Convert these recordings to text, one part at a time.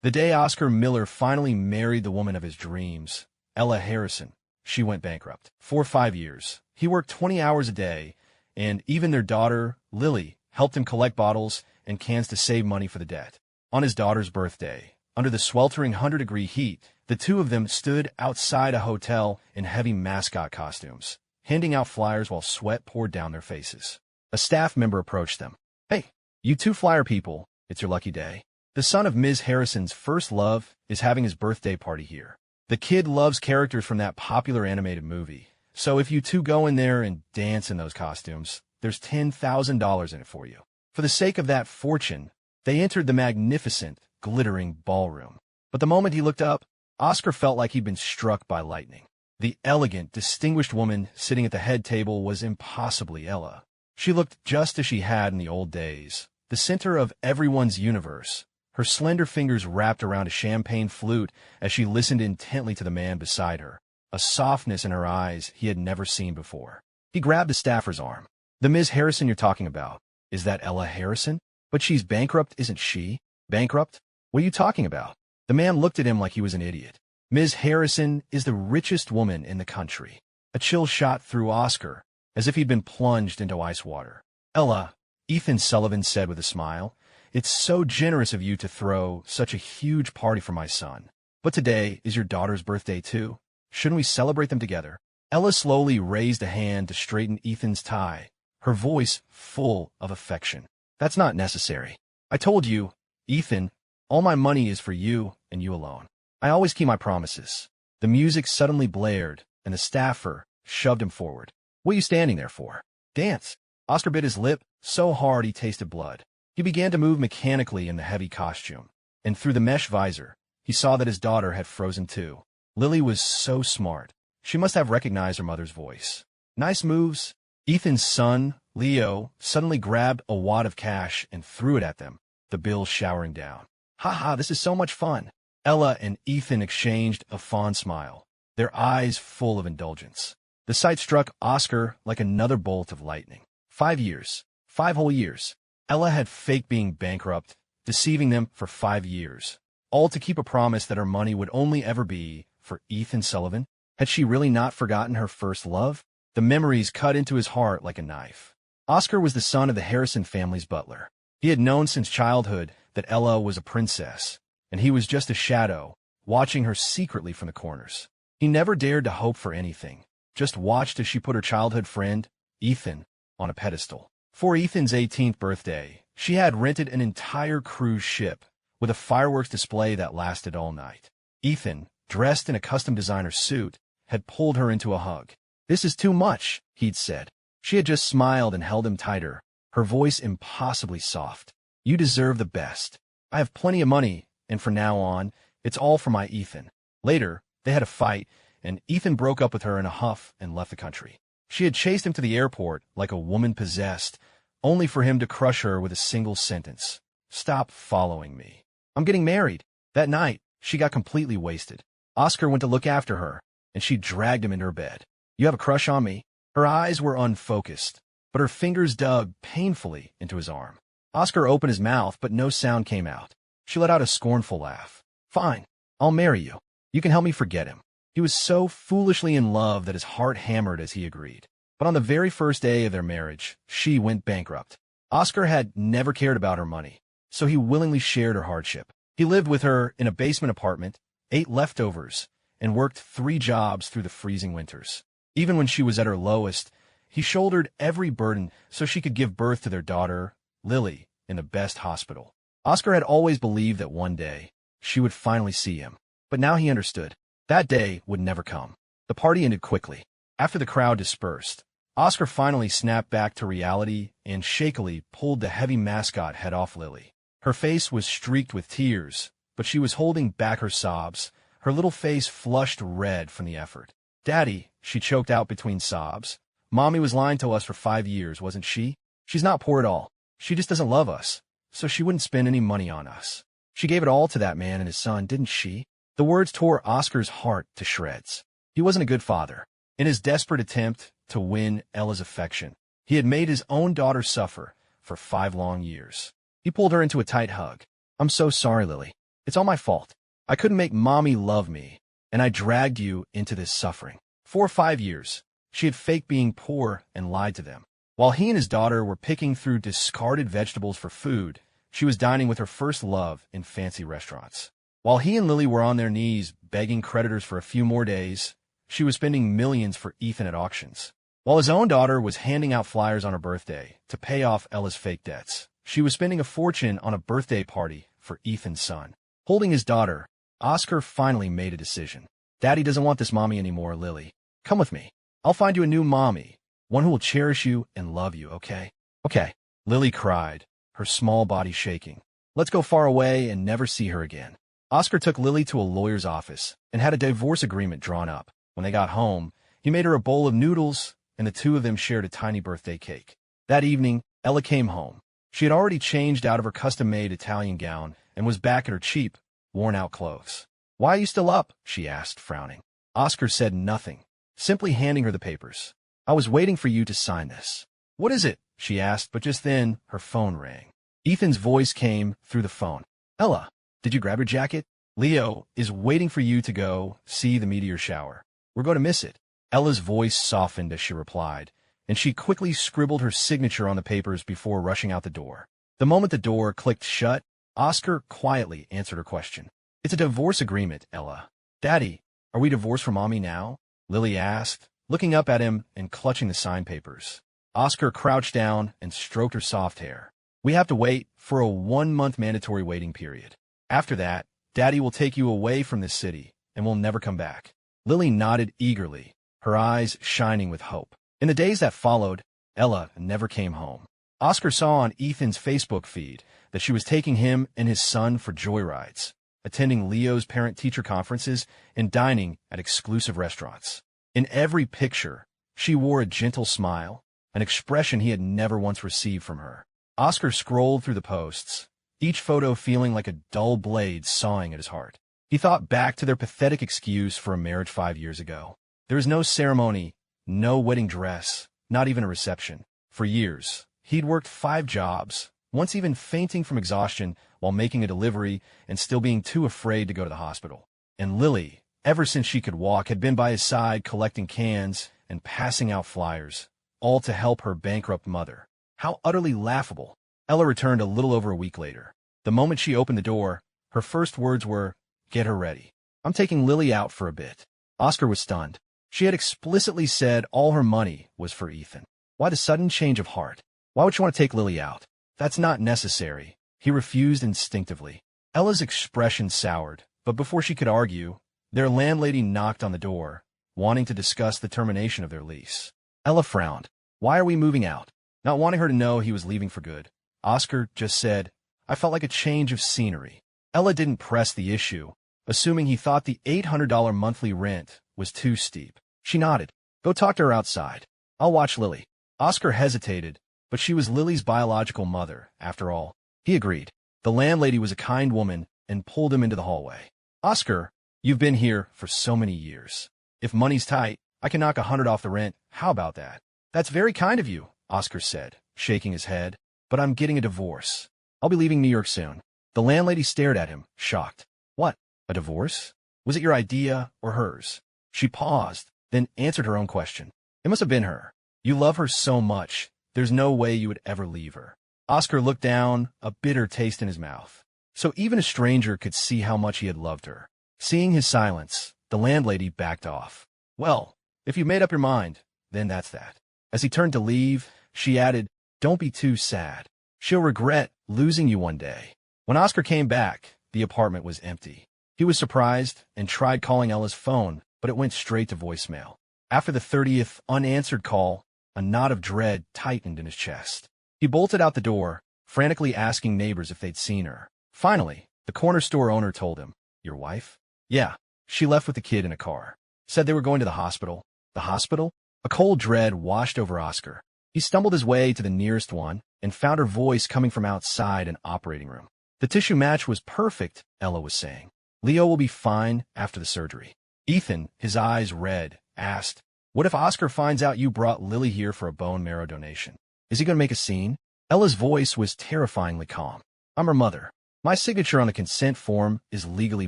The day Oscar Miller finally married the woman of his dreams, Ella Harrison, she went bankrupt. For 5 years, he worked 20 hours a day, and even their daughter, Lily, helped him collect bottles and cans to save money for the debt. On his daughter's birthday, under the sweltering 100-degree heat, the two of them stood outside a hotel in heavy mascot costumes, handing out flyers while sweat poured down their faces. A staff member approached them. "Hey, you two flyer people, it's your lucky day. The son of Ms. Harrison's first love is having his birthday party here. The kid loves characters from that popular animated movie, so if you two go in there and dance in those costumes, there's $10,000 in it for you." For the sake of that fortune, they entered the magnificent, glittering ballroom. But the moment he looked up, Oscar felt like he'd been struck by lightning. The elegant, distinguished woman sitting at the head table was impossibly Ella. She looked just as she had in the old days, the center of everyone's universe, her slender fingers wrapped around a champagne flute as she listened intently to the man beside her, a softness in her eyes he had never seen before. He grabbed the staffer's arm. "The Ms. Harrison you're talking about, is that Ella Harrison? But she's bankrupt, isn't she?" "Bankrupt? What are you talking about?" The man looked at him like he was an idiot. "Ms. Harrison is the richest woman in the country." A chill shot through Oscar, as if he'd been plunged into ice water. "Ella," Ethan Sullivan said with a smile, "it's so generous of you to throw such a huge party for my son. But today is your daughter's birthday too. Shouldn't we celebrate them together?" Ella slowly raised a hand to straighten Ethan's tie, her voice full of affection. "That's not necessary. I told you, Ethan, all my money is for you and you alone. I always keep my promises." The music suddenly blared, and the staffer shoved him forward. "What are you standing there for? Dance." Oscar bit his lip so hard he tasted blood. He began to move mechanically in the heavy costume, and through the mesh visor, he saw that his daughter had frozen too. Lily was so smart. She must have recognized her mother's voice. "Nice moves." Ethan's son, Leo, suddenly grabbed a wad of cash and threw it at them, the bills showering down. "Ha ha, this is so much fun." Ella and Ethan exchanged a fond smile, their eyes full of indulgence. The sight struck Oscar like another bolt of lightning. 5 years. 5 whole years. Ella had faked being bankrupt, deceiving them for 5 years, all to keep a promise that her money would only ever be for Ethan Sullivan. Had she really not forgotten her first love? The memories cut into his heart like a knife. Oscar was the son of the Harrison family's butler. He had known since childhood that Ella was a princess, and he was just a shadow, watching her secretly from the corners. He never dared to hope for anything, just watched as she put her childhood friend, Ethan, on a pedestal. For Ethan's 18th birthday, she had rented an entire cruise ship with a fireworks display that lasted all night. Ethan, dressed in a custom designer suit, had pulled her into a hug. "This is too much," he'd said. She had just smiled and held him tighter, her voice impossibly soft. "You deserve the best. I have plenty of money, and from now on, it's all for my Ethan." Later, they had a fight, and Ethan broke up with her in a huff and left the country. She had chased him to the airport like a woman possessed, only for him to crush her with a single sentence. "Stop following me. I'm getting married." That night, she got completely wasted. Oscar went to look after her, and she dragged him into her bed. "You have a crush on me?" Her eyes were unfocused, but her fingers dug painfully into his arm. Oscar opened his mouth, but no sound came out. She let out a scornful laugh. "Fine, I'll marry you. You can help me forget him." He was so foolishly in love that his heart hammered as he agreed. But on the very first day of their marriage, she went bankrupt. Oscar had never cared about her money, so he willingly shared her hardship. He lived with her in a basement apartment, ate leftovers, and worked 3 jobs through the freezing winters. Even when she was at her lowest, he shouldered every burden so she could give birth to their daughter, Lily, in the best hospital. Oscar had always believed that one day she would finally see him, but now he understood. That day would never come. The party ended quickly. After the crowd dispersed, Oscar finally snapped back to reality and shakily pulled the heavy mascot head off Lily. Her face was streaked with tears, but she was holding back her sobs, her little face flushed red from the effort. "Daddy," she choked out between sobs. "Mommy was lying to us for 5 years, wasn't she? She's not poor at all. She just doesn't love us, so she wouldn't spend any money on us. She gave it all to that man and his son, didn't she?" The words tore Oscar's heart to shreds. He wasn't a good father. In his desperate attempt to win Ella's affection, he had made his own daughter suffer for 5 long years. He pulled her into a tight hug. "I'm so sorry, Lily. It's all my fault. I couldn't make Mommy love me, and I dragged you into this suffering. For 5 years, she had faked being poor and lied to them. While he and his daughter were picking through discarded vegetables for food, she was dining with her first love in fancy restaurants. While he and Lily were on their knees begging creditors for a few more days, she was spending millions for Ethan at auctions. While his own daughter was handing out flyers on her birthday to pay off Ella's fake debts, she was spending a fortune on a birthday party for Ethan's son. Holding his daughter, Oscar finally made a decision. Daddy doesn't want this mommy anymore, Lily. Come with me. I'll find you a new mommy, one who will cherish you and love you, okay? Okay, Lily cried, her small body shaking. Let's go far away and never see her again. Oscar took Lily to a lawyer's office and had a divorce agreement drawn up. When they got home, he made her a bowl of noodles, and the two of them shared a tiny birthday cake. That evening, Ella came home. She had already changed out of her custom-made Italian gown and was back in her cheap, worn-out clothes. Why are you still up? She asked, frowning. Oscar said nothing, simply handing her the papers. I was waiting for you to sign this. What is it? She asked, but just then, her phone rang. Ethan's voice came through the phone. Ella, did you grab your jacket? Leo is waiting for you to go see the meteor shower. We're going to miss it. Ella's voice softened as she replied, and she quickly scribbled her signature on the papers before rushing out the door. The moment the door clicked shut, Oscar quietly answered her question. It's a divorce agreement, Ella. Daddy, are we divorced from Mommy now? Lily asked, looking up at him and clutching the signed papers. Oscar crouched down and stroked her soft hair. We have to wait for a 1-month mandatory waiting period. After that, Daddy will take you away from this city and will never come back. Lily nodded eagerly, her eyes shining with hope. In the days that followed, Ella never came home. Oscar saw on Ethan's Facebook feed that she was taking him and his son for joyrides, attending Leo's parent-teacher conferences, and dining at exclusive restaurants. In every picture, she wore a gentle smile, an expression he had never once received from her. Oscar scrolled through the posts, each photo feeling like a dull blade sawing at his heart. He thought back to their pathetic excuse for a marriage 5 years ago. There was no ceremony, no wedding dress, not even a reception. For years, he'd worked 5 jobs, once even fainting from exhaustion while making a delivery and still being too afraid to go to the hospital. And Lily, ever since she could walk, had been by his side collecting cans and passing out flyers, all to help her bankrupt mother. How utterly laughable. Ella returned a little over a week later. The moment she opened the door, her first words were, "Get her ready. I'm taking Lily out for a bit." Oscar was stunned. She had explicitly said all her money was for Ethan. Why the sudden change of heart? Why would she want to take Lily out? That's not necessary. He refused instinctively. Ella's expression soured, but before she could argue, their landlady knocked on the door, wanting to discuss the termination of their lease. Ella frowned. Why are we moving out? Not wanting her to know he was leaving for good, Oscar just said, I felt like a change of scenery. Ella didn't press the issue, assuming he thought the $800 monthly rent was too steep. She nodded. Go talk to her outside. I'll watch Lily. Oscar hesitated, but she was Lily's biological mother, after all. He agreed. The landlady was a kind woman and pulled him into the hallway. Oscar, you've been here for so many years. If money's tight, I can knock $100 off the rent. How about that? That's very kind of you, Oscar said, shaking his head. But I'm getting a divorce. I'll be leaving New York soon. The landlady stared at him, shocked. What? A divorce? Was it your idea or hers? She paused, then answered her own question. It must have been her. You love her so much, there's no way you would ever leave her. Oscar looked down, a bitter taste in his mouth. So even a stranger could see how much he had loved her. Seeing his silence, the landlady backed off. Well, if you made up your mind, then that's that. As he turned to leave, she added, Don't be too sad. She'll regret losing you one day. When Oscar came back, the apartment was empty. He was surprised and tried calling Ella's phone, but it went straight to voicemail. After the 30th unanswered call, a knot of dread tightened in his chest. He bolted out the door, frantically asking neighbors if they'd seen her. Finally, the corner store owner told him, Your wife? Yeah, she left with the kid in a car. Said they were going to the hospital. The hospital? A cold dread washed over Oscar. He stumbled his way to the nearest one and found her voice coming from outside an operating room. The tissue match was perfect, Ella was saying. Leo will be fine after the surgery. Ethan, his eyes red, asked, What if Oscar finds out you brought Lily here for a bone marrow donation? Is he going to make a scene? Ella's voice was terrifyingly calm. I'm her mother. My signature on the consent form is legally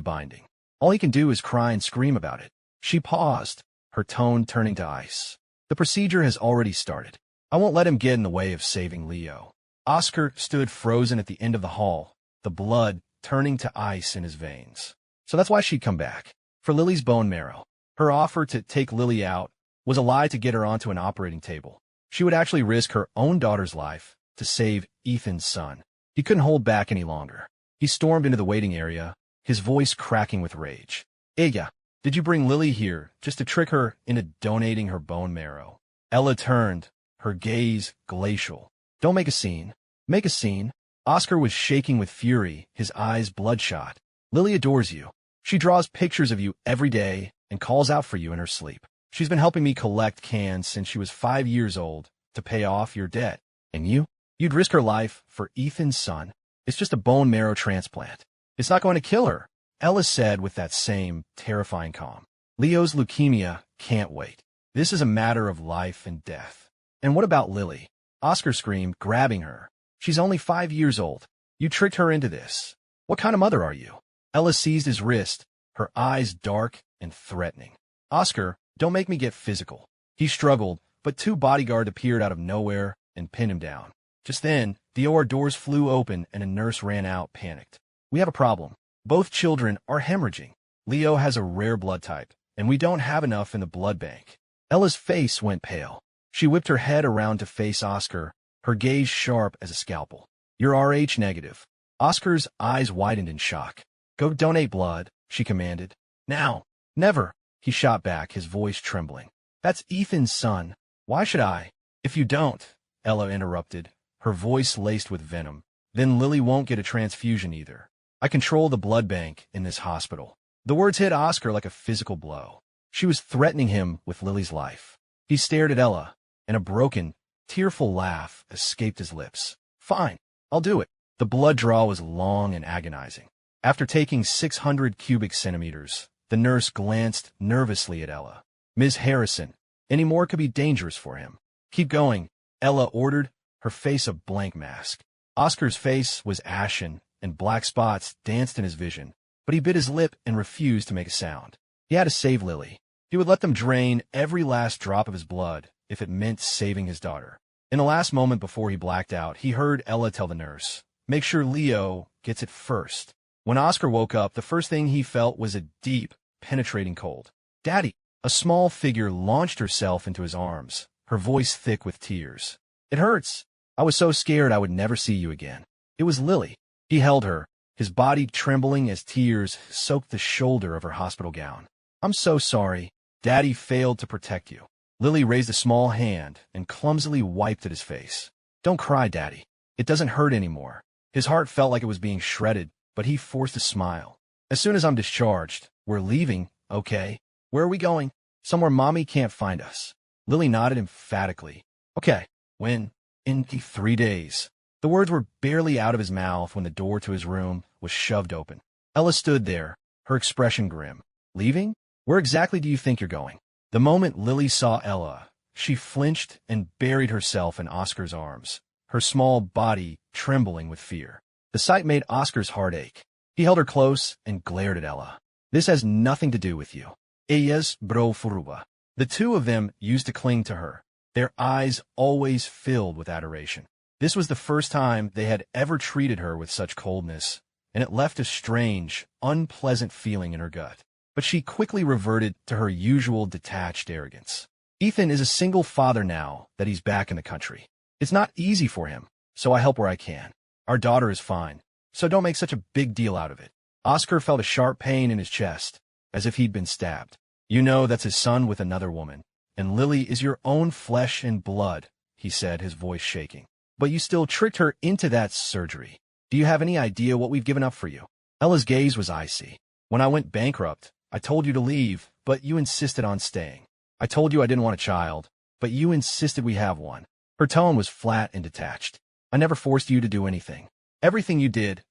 binding. All he can do is cry and scream about it. She paused, her tone turning to ice. The procedure has already started. I won't let him get in the way of saving Leo. Oscar stood frozen at the end of the hall, the blood turning to ice in his veins. So that's why she'd come back. For Lily's bone marrow. Her offer to take Lily out was a lie to get her onto an operating table. She would actually risk her own daughter's life to save Ethan's son. He couldn't hold back any longer. He stormed into the waiting area, his voice cracking with rage. Ella, did you bring Lily here just to trick her into donating her bone marrow? Ella turned, her gaze glacial. Don't make a scene. Make a scene. Oscar was shaking with fury, his eyes bloodshot. Lily adores you. She draws pictures of you every day and calls out for you in her sleep. She's been helping me collect cans since she was 5 years old to pay off your debt. And you? You'd risk her life for Ethan's son. It's just a bone marrow transplant. It's not going to kill her, Ella said with that same terrifying calm. Leo's leukemia can't wait. This is a matter of life and death. And what about Lily? Oscar screamed, grabbing her. She's only 5 years old. You tricked her into this. What kind of mother are you? Ella seized his wrist, her eyes dark and threatening. Oscar, don't make me get physical. He struggled, but 2 bodyguards appeared out of nowhere and pinned him down. Just then, the OR doors flew open and a nurse ran out, panicked. We have a problem. Both children are hemorrhaging. Leo has a rare blood type, and we don't have enough in the blood bank. Ella's face went pale. She whipped her head around to face Oscar, her gaze sharp as a scalpel. You're Rh negative. Oscar's eyes widened in shock. Go donate blood, she commanded. Now. Never, he shot back, his voice trembling. That's Ethan's son. Why should I? If you don't, Ella interrupted, her voice laced with venom, then Lily won't get a transfusion either. I control the blood bank in this hospital. The words hit Oscar like a physical blow. She was threatening him with Lily's life. He stared at Ella, and a broken, tearful laugh escaped his lips. Fine, I'll do it. The blood draw was long and agonizing. After taking 600 cubic centimeters, the nurse glanced nervously at Ella. Ms. Harrison, any more could be dangerous for him. Keep going, Ella ordered, her face a blank mask. Oscar's face was ashen, and black spots danced in his vision, but he bit his lip and refused to make a sound. He had to save Lily. He would let them drain every last drop of his blood if it meant saving his daughter. In the last moment before he blacked out, he heard Ella tell the nurse, make sure Leo gets it first. When Oscar woke up, the first thing he felt was a deep, penetrating cold. Daddy! A small figure launched herself into his arms, her voice thick with tears. It hurts. I was so scared I would never see you again. It was Lily. He held her, his body trembling as tears soaked the shoulder of her hospital gown. I'm so sorry. Daddy failed to protect you. Lily raised a small hand and clumsily wiped at his face. Don't cry, Daddy. It doesn't hurt anymore. His heart felt like it was being shredded, but he forced a smile. As soon as I'm discharged, we're leaving, okay? Where are we going? Somewhere Mommy can't find us. Lily nodded emphatically. Okay, when? In 3 days. The words were barely out of his mouth when the door to his room was shoved open. Ella stood there, her expression grim. Leaving? Where exactly do you think you're going? The moment Lily saw Ella, she flinched and buried herself in Oscar's arms, her small body trembling with fear. The sight made Oscar's heart ache. He held her close and glared at Ella. This has nothing to do with you. Ellas bro furuba. The two of them used to cling to her, their eyes always filled with adoration. This was the first time they had ever treated her with such coldness, and it left a strange, unpleasant feeling in her gut. But she quickly reverted to her usual detached arrogance. Ethan is a single father now that he's back in the country. It's not easy for him, so I help where I can. Our daughter is fine, so don't make such a big deal out of it. Oscar felt a sharp pain in his chest, as if he'd been stabbed. You know that's his son with another woman, and Lily is your own flesh and blood, he said, his voice shaking. But you still tricked her into that surgery. Do you have any idea what we've given up for you? Ella's gaze was icy. When I went bankrupt, I told you to leave, but you insisted on staying. I told you I didn't want a child, but you insisted we have one. Her tone was flat and detached. I never forced you to do anything. Everything you did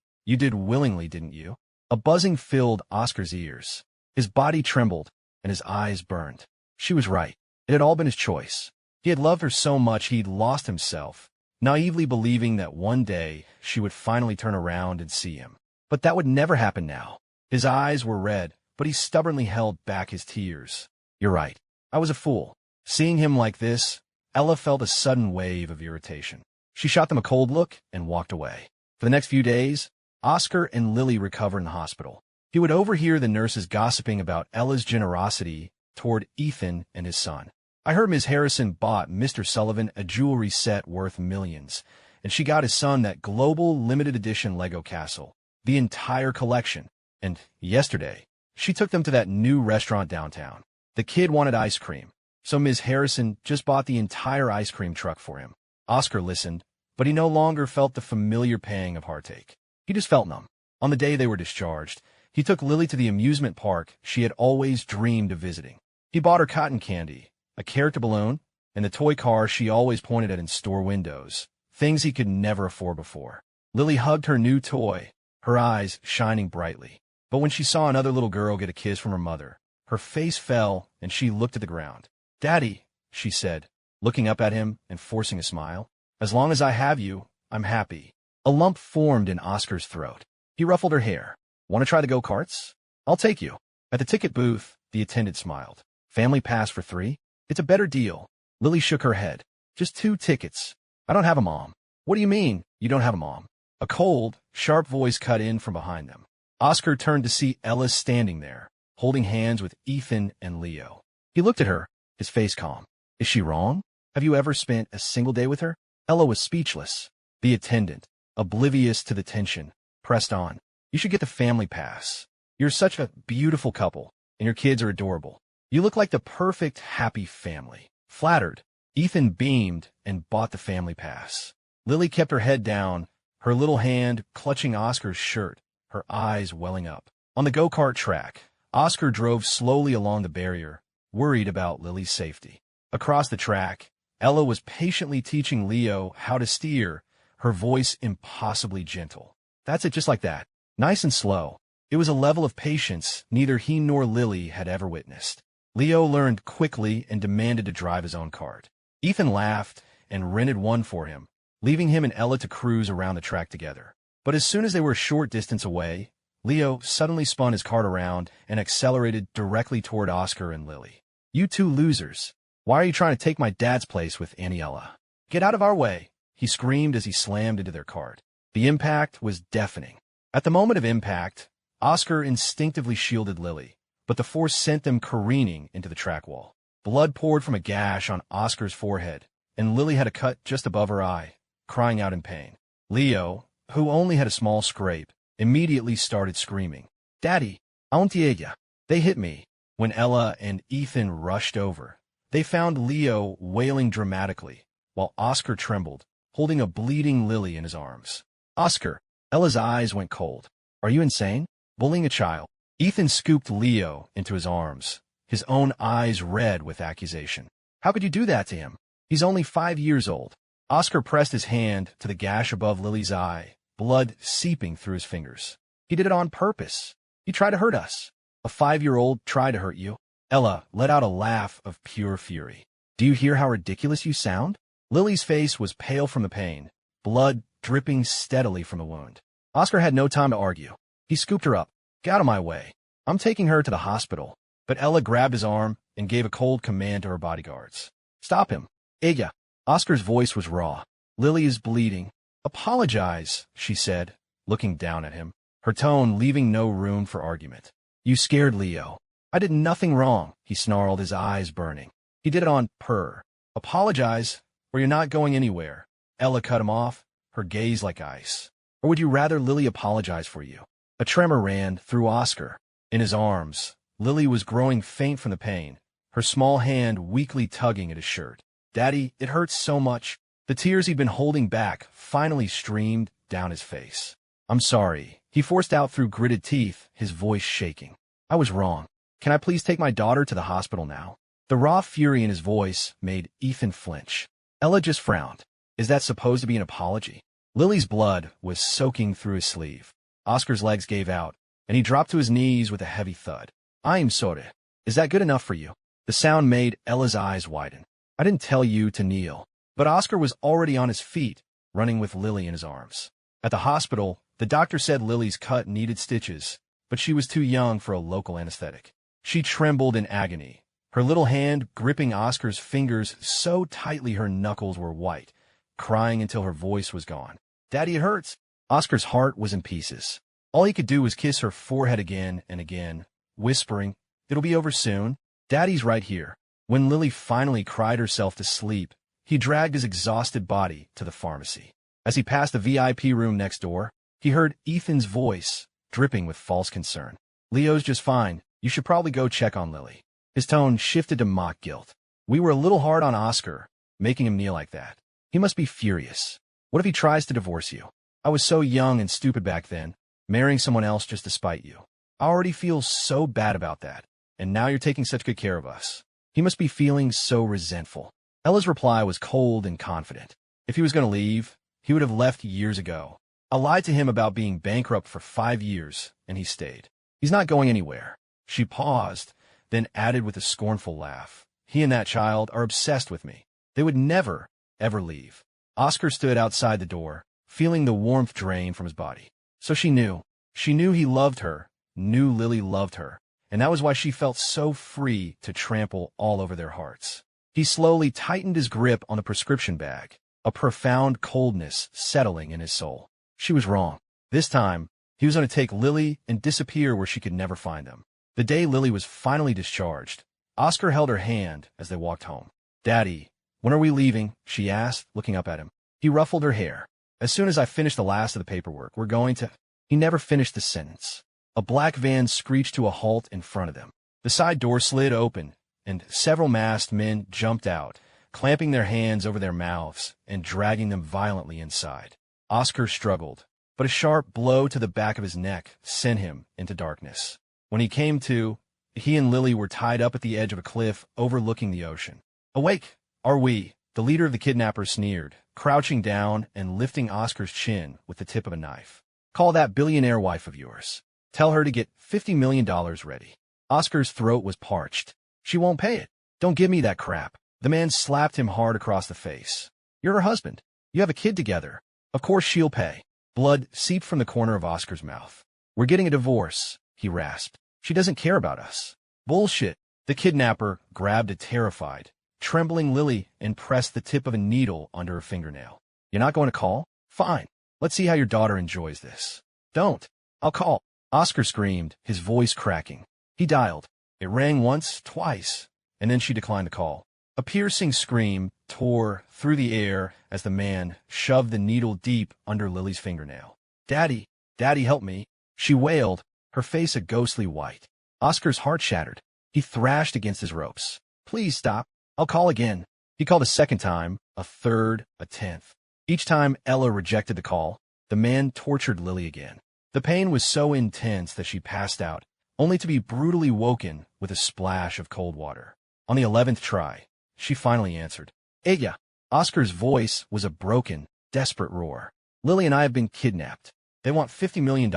willingly, didn't you? A buzzing filled Oscar's ears. His body trembled, and his eyes burned. She was right. It had all been his choice. He had loved her so much he'd lost himself, naively believing that one day she would finally turn around and see him. But that would never happen now. His eyes were red, but he stubbornly held back his tears. You're right. I was a fool. Seeing him like this, Ella felt a sudden wave of irritation. She shot them a cold look and walked away. For the next few days, Oscar and Lily recovered in the hospital. He would overhear the nurses gossiping about Ella's generosity toward Ethan and his son. I heard Ms. Harrison bought Mr. Sullivan a jewelry set worth millions, and she got his son that global limited edition Lego castle, the entire collection. And yesterday, she took them to that new restaurant downtown. The kid wanted ice cream, so Ms. Harrison just bought the entire ice cream truck for him. Oscar listened, but he no longer felt the familiar pang of heartache. He just felt numb. On the day they were discharged, he took Lily to the amusement park she had always dreamed of visiting. He bought her cotton candy, a character balloon, and the toy car she always pointed at in store windows, things he could never afford before. Lily hugged her new toy, her eyes shining brightly. But when she saw another little girl get a kiss from her mother, her face fell and she looked at the ground. Daddy, she said, looking up at him and forcing a smile. As long as I have you, I'm happy. A lump formed in Oscar's throat. He ruffled her hair. Want to try the go-karts? I'll take you. At the ticket booth, the attendant smiled. Family pass for 3? It's a better deal. Lily shook her head. Just 2 tickets. I don't have a mom. What do you mean, you don't have a mom? A cold, sharp voice cut in from behind them. Oscar turned to see Ella standing there, holding hands with Ethan and Leo. He looked at her, his face calm. Is she wrong? Have you ever spent a single day with her? Ella was speechless. The attendant, oblivious to the tension, pressed on. You should get the family pass. You're such a beautiful couple, and your kids are adorable. You look like the perfect, happy family. Flattered, Ethan beamed and bought the family pass. Lily kept her head down, her little hand clutching Oscar's shirt, her eyes welling up. On the go-kart track, Oscar drove slowly along the barrier, worried about Lily's safety. Across the track, Ella was patiently teaching Leo how to steer, her voice impossibly gentle. That's it, just like that. Nice and slow. It was a level of patience neither he nor Lily had ever witnessed. Leo learned quickly and demanded to drive his own kart. Ethan laughed and rented one for him, leaving him and Ella to cruise around the track together. But as soon as they were a short distance away, Leo suddenly spun his kart around and accelerated directly toward Oscar and Lily. You two losers. Why are you trying to take my dad's place with Aniela? Get out of our way, he screamed as he slammed into their kart. The impact was deafening. At the moment of impact, Oscar instinctively shielded Lily, but the force sent them careening into the track wall. Blood poured from a gash on Oscar's forehead, and Lily had a cut just above her eye, crying out in pain. Leo, who only had a small scrape, immediately started screaming. Daddy, Auntie, they hit me. When Ella and Ethan rushed over, they found Leo wailing dramatically, while Oscar trembled, holding a bleeding Lily in his arms. Oscar, Ella's eyes went cold. Are you insane? Bullying a child? Ethan scooped Leo into his arms, his own eyes red with accusation. How could you do that to him? He's only 5 years old. Oscar pressed his hand to the gash above Lily's eye, blood seeping through his fingers. He did it on purpose. He tried to hurt us. A 5-year-old tried to hurt you. Ella let out a laugh of pure fury. Do you hear how ridiculous you sound? Lily's face was pale from the pain, blood dripping steadily from the wound. Oscar had no time to argue. He scooped her up. Get out of my way. I'm taking her to the hospital. But Ella grabbed his arm and gave a cold command to her bodyguards. Stop him. Ella. Oscar's voice was raw. Lily is bleeding. Apologize, she said, looking down at him, her tone leaving no room for argument. You scared Leo. I did nothing wrong, he snarled, his eyes burning. He did it on purr. Apologize, or you're not going anywhere. Ella cut him off, her gaze like ice. Or would you rather Lily apologize for you? A tremor ran through Oscar. In his arms, Lily was growing faint from the pain, her small hand weakly tugging at his shirt. Daddy, it hurts so much. The tears he'd been holding back finally streamed down his face. I'm sorry, he forced out through gritted teeth, his voice shaking. I was wrong. Can I please take my daughter to the hospital now? The raw fury in his voice made Ethan flinch. Ella just frowned. Is that supposed to be an apology? Lily's blood was soaking through his sleeve. Oscar's legs gave out, and he dropped to his knees with a heavy thud. I'm sorry. Is that good enough for you? The sound made Ella's eyes widen. I didn't tell you to kneel. But Oscar was already on his feet, running with Lily in his arms. At the hospital, The doctor said Lily's cut needed stitches, but she was too young for a local anesthetic. She trembled in agony, her little hand gripping Oscar's fingers so tightly her knuckles were white, crying until her voice was gone. "Daddy, it hurts." Oscar's heart was in pieces. All he could do was kiss her forehead again and again, whispering, "It'll be over soon. Daddy's right here." When Lily finally cried herself to sleep, he dragged his exhausted body to the pharmacy. As he passed the VIP room next door, he heard Ethan's voice, dripping with false concern. "Leo's just fine. You should probably go check on Lily." His tone shifted to mock guilt. "We were a little hard on Oscar, making him kneel like that. He must be furious. What if he tries to divorce you? I was so young and stupid back then, marrying someone else just to spite you. I already feel so bad about that, and now you're taking such good care of us. He must be feeling so resentful." Ella's reply was cold and confident. If he was going to leave, he would have left years ago. I lied to him about being bankrupt for 5 years, and he stayed. He's not going anywhere. She paused, then added with a scornful laugh. He and that child are obsessed with me. They would never, ever leave. Oscar stood outside the door, feeling the warmth drain from his body. So she knew. She knew he loved her, knew Lily loved her, and that was why she felt so free to trample all over their hearts. He slowly tightened his grip on the prescription bag, a profound coldness settling in his soul. She was wrong. This time, he was going to take Lily and disappear where she could never find them. The day Lily was finally discharged, Oscar held her hand as they walked home. "Daddy, when are we leaving?" she asked, looking up at him. He ruffled her hair. "As soon as I finish the last of the paperwork, we're going to—" He never finished the sentence. A black van screeched to a halt in front of them. The side door slid open, and several masked men jumped out, clamping their hands over their mouths and dragging them violently inside. Oscar struggled, but a sharp blow to the back of his neck sent him into darkness. When he came to, he and Lily were tied up at the edge of a cliff overlooking the ocean. "Awake, are we?" The leader of the kidnappers sneered, crouching down and lifting Oscar's chin with the tip of a knife. "Call that billionaire wife of yours. Tell her to get $50 million ready." Oscar's throat was parched. "She won't pay it. Don't give me that crap." The man slapped him hard across the face. "You're her husband. You have a kid together. Of course she'll pay." Blood seeped from the corner of Oscar's mouth. "We're getting a divorce," he rasped. "She doesn't care about us." "Bullshit." The kidnapper grabbed a terrified, trembling Lily and pressed the tip of a needle under her fingernail. "You're not going to call? Fine. Let's see how your daughter enjoys this." "Don't. I'll call." Oscar screamed, his voice cracking. He dialed. It rang once, twice, and then she declined the call. A piercing scream tore through the air as the man shoved the needle deep under Lily's fingernail. "Daddy, Daddy, help me," she wailed, her face a ghostly white. Oscar's heart shattered. He thrashed against his ropes. "Please stop. I'll call again." He called a second time, a third, a 10th. Each time Ella rejected the call, the man tortured Lily again. The pain was so intense that she passed out, only to be brutally woken with a splash of cold water. On the 11th try, she finally answered. "Aya." Oscar's voice was a broken, desperate roar. "Lily and I have been kidnapped. They want $50 million,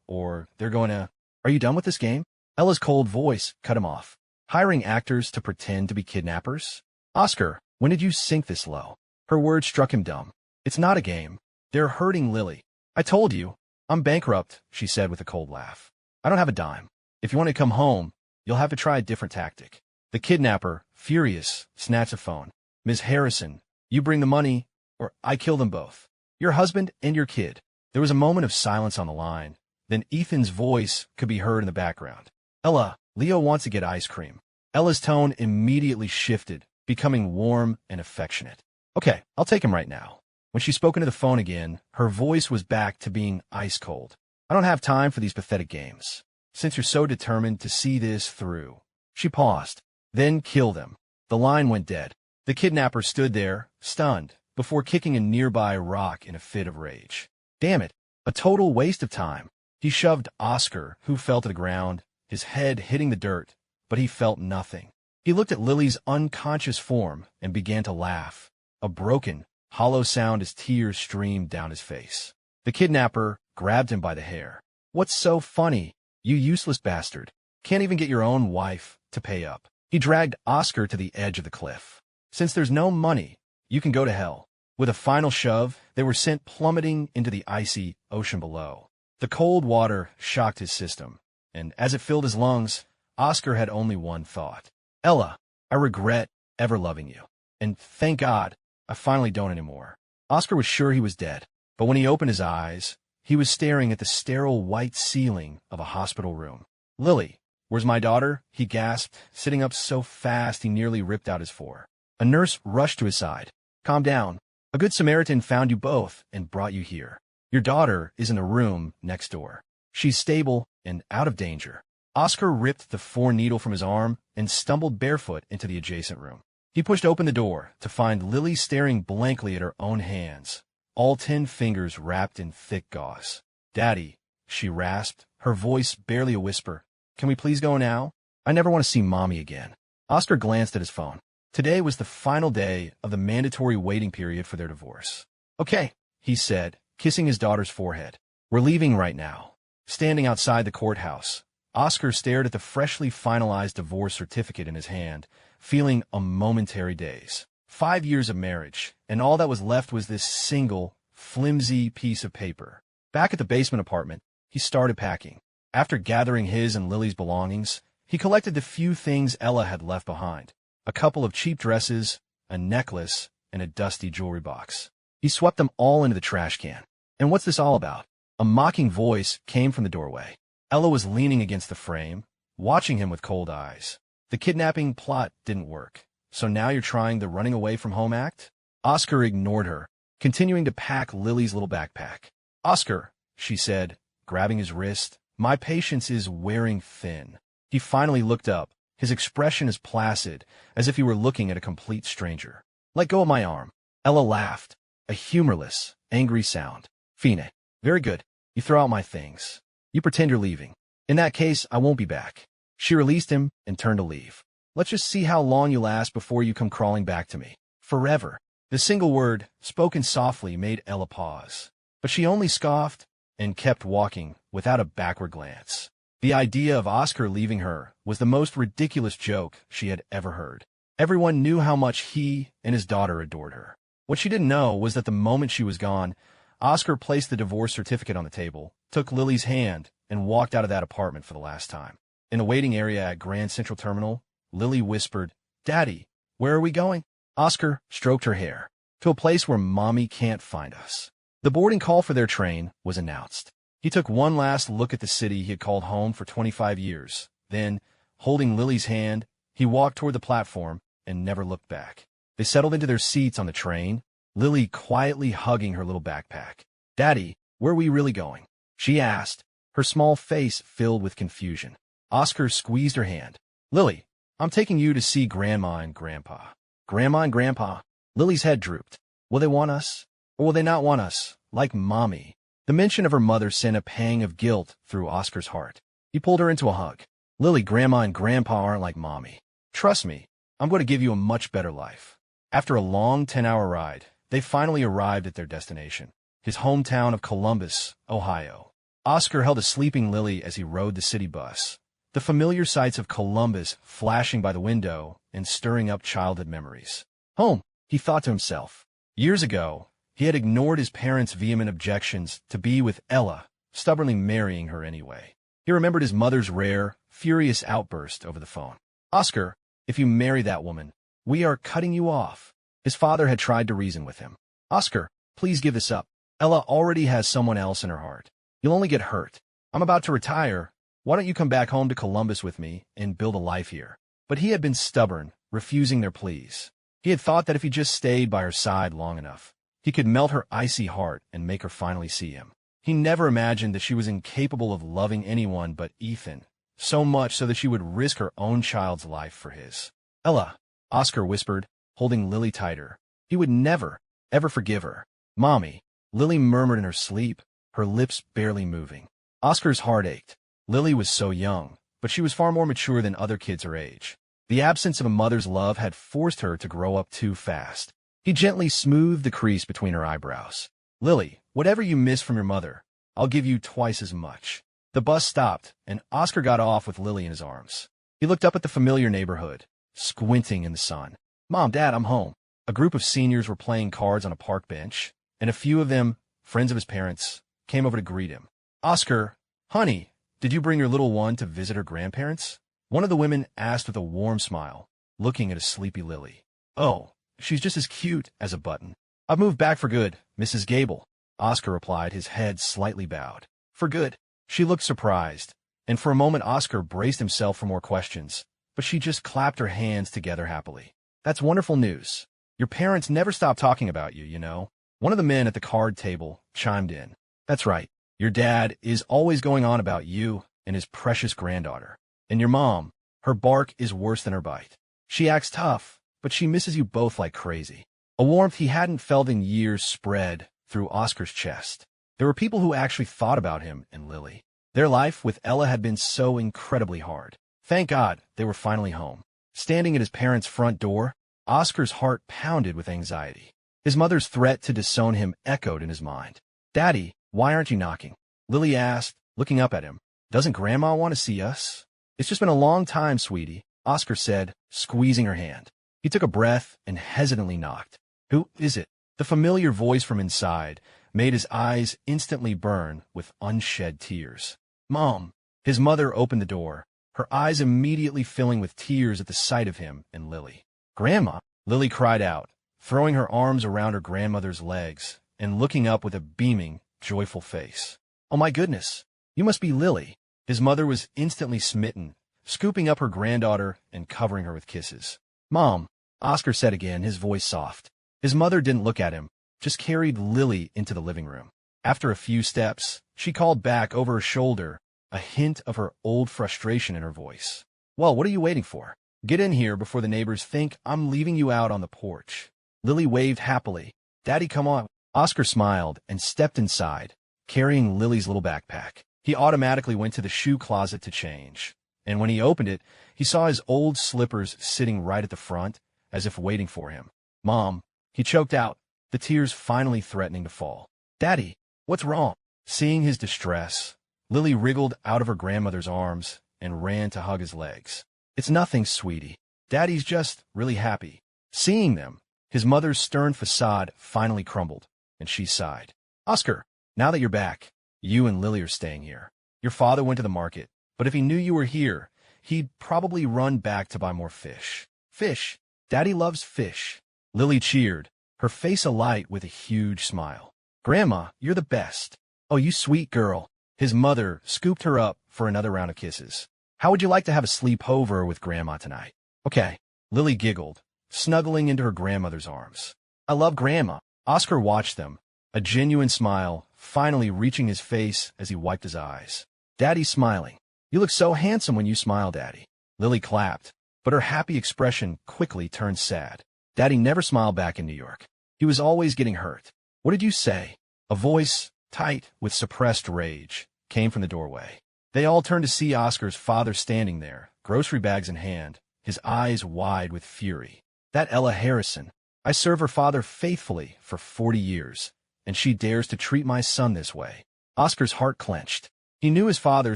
or they're going to—" "Are you done with this game?" Ella's cold voice cut him off. "Hiring actors to pretend to be kidnappers? Oscar, when did you sink this low?" Her words struck him dumb. "It's not a game. They're hurting Lily. I told you. I'm bankrupt," she said with a cold laugh. "I don't have a dime. If you want to come home, you'll have to try a different tactic." The kidnapper, furious, snatched the phone. "Ms. Harrison, you bring the money, or I kill them both. Your husband and your kid." There was a moment of silence on the line. Then Ethan's voice could be heard in the background. "Ella, Leo wants to get ice cream." Ella's tone immediately shifted, becoming warm and affectionate. "Okay, I'll take him right now." When she spoke into the phone again, her voice was back to being ice cold. "I don't have time for these pathetic games. Since you're so determined to see this through." She paused. "Then kill them." The line went dead. The kidnapper stood there, stunned, before kicking a nearby rock in a fit of rage. Damn it, a total waste of time. He shoved Oscar, who fell to the ground, his head hitting the dirt, but he felt nothing. He looked at Lily's unconscious form and began to laugh, a broken, hollow sound as tears streamed down his face. The kidnapper grabbed him by the hair. "What's so funny, you useless bastard? Can't even get your own wife to pay up." He dragged Oscar to the edge of the cliff. "Since there's no money, you can go to hell. With a final shove, they were sent plummeting into the icy ocean below. The cold water shocked his system, and as it filled his lungs, Oscar had only one thought. Ella, I regret ever loving you. And thank God, I finally don't anymore. Oscar was sure he was dead, but when he opened his eyes, he was staring at the sterile white ceiling of a hospital room. Lily, where's my daughter? He gasped, sitting up so fast he nearly ripped out his four. A nurse rushed to his side. Calm down. A good Samaritan found you both and brought you here. Your daughter is in the room next door. She's stable and out of danger. Oscar ripped the 4-needle from his arm and stumbled barefoot into the adjacent room. He pushed open the door to find Lily staring blankly at her own hands, all 10 fingers wrapped in thick gauze. Daddy, she rasped, her voice barely a whisper. Can we please go now? I never want to see Mommy again. Oscar glanced at his phone. Today was the final day of the mandatory waiting period for their divorce. Okay, he said, kissing his daughter's forehead. We're leaving right now. Standing outside the courthouse, Oscar stared at the freshly finalized divorce certificate in his hand, feeling a momentary daze. 5 years of marriage, and all that was left was this single, flimsy piece of paper. Back at the basement apartment, he started packing. After gathering his and Lily's belongings, he collected the few things Ella had left behind. A couple of cheap dresses, a necklace, and a dusty jewelry box. He swept them all into the trash can. And what's this all about? A mocking voice came from the doorway. Ella was leaning against the frame, watching him with cold eyes. The kidnapping plot didn't work. So now you're trying the running away from home act? Oscar ignored her, continuing to pack Lily's little backpack. Oscar, she said, grabbing his wrist, my patience is wearing thin. He finally looked up, his expression as placid as if he were looking at a complete stranger. Let go of my arm. Ella laughed, a humorless, angry sound. Fine. Very good. You throw out my things. You pretend you're leaving. In that case, I won't be back. She released him and turned to leave. Let's just see how long you last before you come crawling back to me. Forever. The single word, spoken softly, made Ella pause. But she only scoffed and kept walking without a backward glance. The idea of Oscar leaving her was the most ridiculous joke she had ever heard. Everyone knew how much he and his daughter adored her. What she didn't know was that the moment she was gone, Oscar placed the divorce certificate on the table, took Lily's hand, and walked out of that apartment for the last time. In the waiting area at Grand Central Terminal, Lily whispered, Daddy, where are we going? Oscar stroked her hair. To a place where Mommy can't find us. The boarding call for their train was announced. He took one last look at the city he had called home for 25 years. Then, holding Lily's hand, he walked toward the platform and never looked back. They settled into their seats on the train, Lily quietly hugging her little backpack. Daddy, where are we really going? She asked, her small face filled with confusion. Oscar squeezed her hand. Lily, I'm taking you to see Grandma and Grandpa. Grandma and Grandpa? Lily's head drooped. Will they want us? Or will they not want us, like Mommy? The mention of her mother sent a pang of guilt through Oscar's heart. He pulled her into a hug. Lily, Grandma, and Grandpa aren't like Mommy. Trust me, I'm going to give you a much better life. After a long 10-hour ride, they finally arrived at their destination, his hometown of Columbus, Ohio. Oscar held a sleeping Lily as he rode the city bus, the familiar sights of Columbus flashing by the window and stirring up childhood memories. Home, he thought to himself. Years ago, he had ignored his parents' vehement objections to be with Ella, stubbornly marrying her anyway. He remembered his mother's rare, furious outburst over the phone. Oscar, if you marry that woman, we are cutting you off. His father had tried to reason with him. Oscar, please give this up. Ella already has someone else in her heart. You'll only get hurt. I'm about to retire. Why don't you come back home to Columbus with me and build a life here? But he had been stubborn, refusing their pleas. He had thought that if he just stayed by her side long enough, he could melt her icy heart and make her finally see him. He never imagined that she was incapable of loving anyone but Ethan, so much so that she would risk her own child's life for his. Ella, Oscar whispered, holding Lily tighter. He would never, ever forgive her. Mommy, Lily murmured in her sleep, her lips barely moving. Oscar's heart ached. Lily was so young, but she was far more mature than other kids her age. The absence of a mother's love had forced her to grow up too fast. He gently smoothed the crease between her eyebrows. Lily, whatever you miss from your mother, I'll give you twice as much. The bus stopped, and Oscar got off with Lily in his arms. He looked up at the familiar neighborhood, squinting in the sun. Mom, Dad, I'm home. A group of seniors were playing cards on a park bench, and a few of them, friends of his parents, came over to greet him. "Oscar, honey, did you bring your little one to visit her grandparents?" One of the women asked with a warm smile, looking at a sleepy Lily. "Oh, she's just as cute as a button. I've moved back for good, Mrs. Gable," Oscar replied, his head slightly bowed. "For good?" She looked surprised, and for a moment Oscar braced himself for more questions, but she just clapped her hands together happily. "That's wonderful news. Your parents never stop talking about you, you know." One of the men at the card table chimed in. "That's right. Your dad is always going on about you and his precious granddaughter. And your mom, her bark is worse than her bite. She acts tough, but she misses you both like crazy." A warmth he hadn't felt in years spread through Oscar's chest. There were people who actually thought about him and Lily. Their life with Ella had been so incredibly hard. Thank God they were finally home. Standing at his parents' front door, Oscar's heart pounded with anxiety. His mother's threat to disown him echoed in his mind. "Daddy, why aren't you knocking?" Lily asked, looking up at him. "Doesn't Grandma want to see us?" "It's just been a long time, sweetie," Oscar said, squeezing her hand. He took a breath and hesitantly knocked. "Who is it?" The familiar voice from inside made his eyes instantly burn with unshed tears. "Mom." His mother opened the door, her eyes immediately filling with tears at the sight of him and Lily. "Grandma," Lily cried out, throwing her arms around her grandmother's legs and looking up with a beaming, joyful face. "Oh my goodness, you must be Lily." His mother was instantly smitten, scooping up her granddaughter and covering her with kisses. "Mom," Oscar said again, his voice soft. His mother didn't look at him, just carried Lily into the living room. After a few steps, she called back over her shoulder, a hint of her old frustration in her voice. "Well, what are you waiting for? Get in here before the neighbors think I'm leaving you out on the porch." Lily waved happily. "Daddy, come on." Oscar smiled and stepped inside, carrying Lily's little backpack. He automatically went to the shoe closet to change, and when he opened it, he saw his old slippers sitting right at the front, as if waiting for him. "Mom," he choked out, the tears finally threatening to fall. "Daddy, what's wrong?" Seeing his distress, Lily wriggled out of her grandmother's arms and ran to hug his legs. "It's nothing, sweetie. Daddy's just really happy." Seeing them, his mother's stern facade finally crumbled, and she sighed. "Oscar, now that you're back, you and Lily are staying here. Your father went to the market, but if he knew you were here, he'd probably run back to buy more fish." "Fish? Daddy loves fish." Lily cheered, her face alight with a huge smile. "Grandma, you're the best." "Oh, you sweet girl." His mother scooped her up for another round of kisses. "How would you like to have a sleepover with Grandma tonight?" "Okay." Lily giggled, snuggling into her grandmother's arms. "I love Grandma." Oscar watched them, a genuine smile finally reaching his face as he wiped his eyes. "Daddy's smiling. You look so handsome when you smile, Daddy." Lily clapped, but her happy expression quickly turned sad. Daddy never smiled back in New York. He was always getting hurt. "What did you say?" A voice, tight with suppressed rage, came from the doorway. They all turned to see Oscar's father standing there, grocery bags in hand, his eyes wide with fury. "That Ella Harrison. I serve her father faithfully for 40 years, and she dares to treat my son this way." Oscar's heart clenched. He knew his father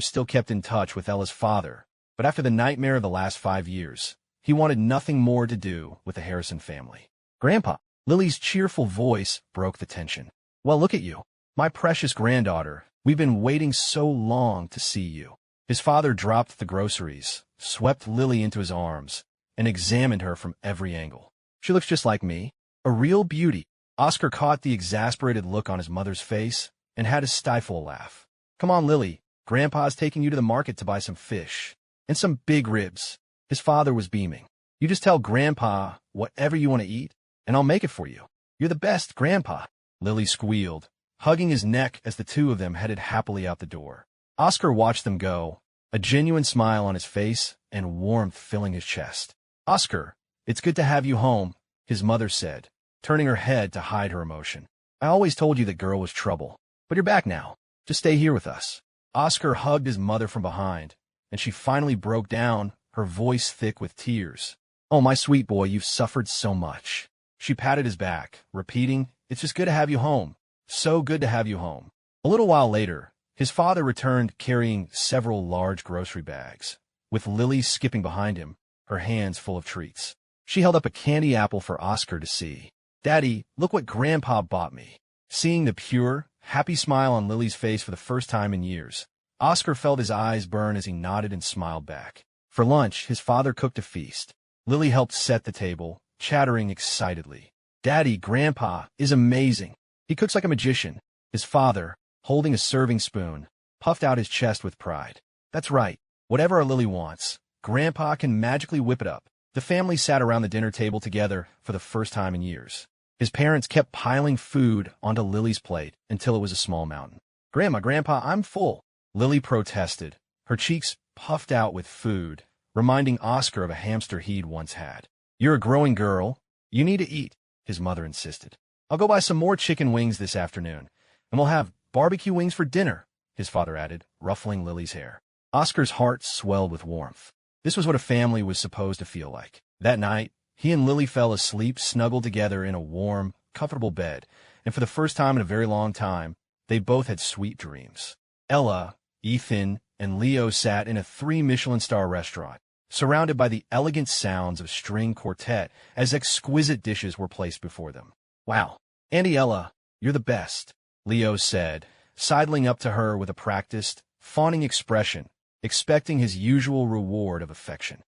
still kept in touch with Ella's father, but after the nightmare of the last 5 years, he wanted nothing more to do with the Harrison family. "Grandpa," Lily's cheerful voice broke the tension. "Well, look at you. My precious granddaughter, we've been waiting so long to see you." His father dropped the groceries, swept Lily into his arms, and examined her from every angle. "She looks just like me. A real beauty." Oscar caught the exasperated look on his mother's face and had to stifle a laugh. "Come on, Lily. Grandpa's taking you to the market to buy some fish. And some big ribs." His father was beaming. "You just tell Grandpa whatever you want to eat, and I'll make it for you. You're the best, Grandpa." Lily squealed, hugging his neck as the two of them headed happily out the door. Oscar watched them go, a genuine smile on his face and warmth filling his chest. "Oscar, it's good to have you home," his mother said, turning her head to hide her emotion. "I always told you that girl was trouble, but you're back now. Just stay here with us." Oscar hugged his mother from behind, and she finally broke down, her voice thick with tears. "Oh, my sweet boy, you've suffered so much." She patted his back, repeating, "It's just good to have you home. So good to have you home." A little while later, his father returned carrying several large grocery bags, with Lily skipping behind him, her hands full of treats. She held up a candy apple for Oscar to see. "Daddy, look what Grandpa bought me." Seeing the pure, happy smile on Lily's face for the first time in years, Oscar felt his eyes burn as he nodded and smiled back. For lunch, his father cooked a feast. Lily helped set the table, chattering excitedly. "Daddy, Grandpa is amazing. He cooks like a magician." His father, holding a serving spoon, puffed out his chest with pride. "That's right. Whatever our Lily wants, Grandpa can magically whip it up." The family sat around the dinner table together for the first time in years. His parents kept piling food onto Lily's plate until it was a small mountain. Grandpa, I'm full," Lily protested, her cheeks puffed out with food, reminding Oscar of a hamster he'd once had. "You're a growing girl. You need to eat," his mother insisted. "I'll go buy some more chicken wings this afternoon, and we'll have barbecue wings for dinner," his father added, ruffling Lily's hair. Oscar's heart swelled with warmth. This was what a family was supposed to feel like. That night, he and Lily fell asleep snuggled together in a warm, comfortable bed, and for the first time in a very long time, they both had sweet dreams. Ella, Ethan, and Leo sat in a 3-Michelin-star restaurant, surrounded by the elegant sounds of string quartet as exquisite dishes were placed before them. "Wow, Auntie Ella, you're the best," Leo said, sidling up to her with a practiced, fawning expression, expecting his usual reward of affection.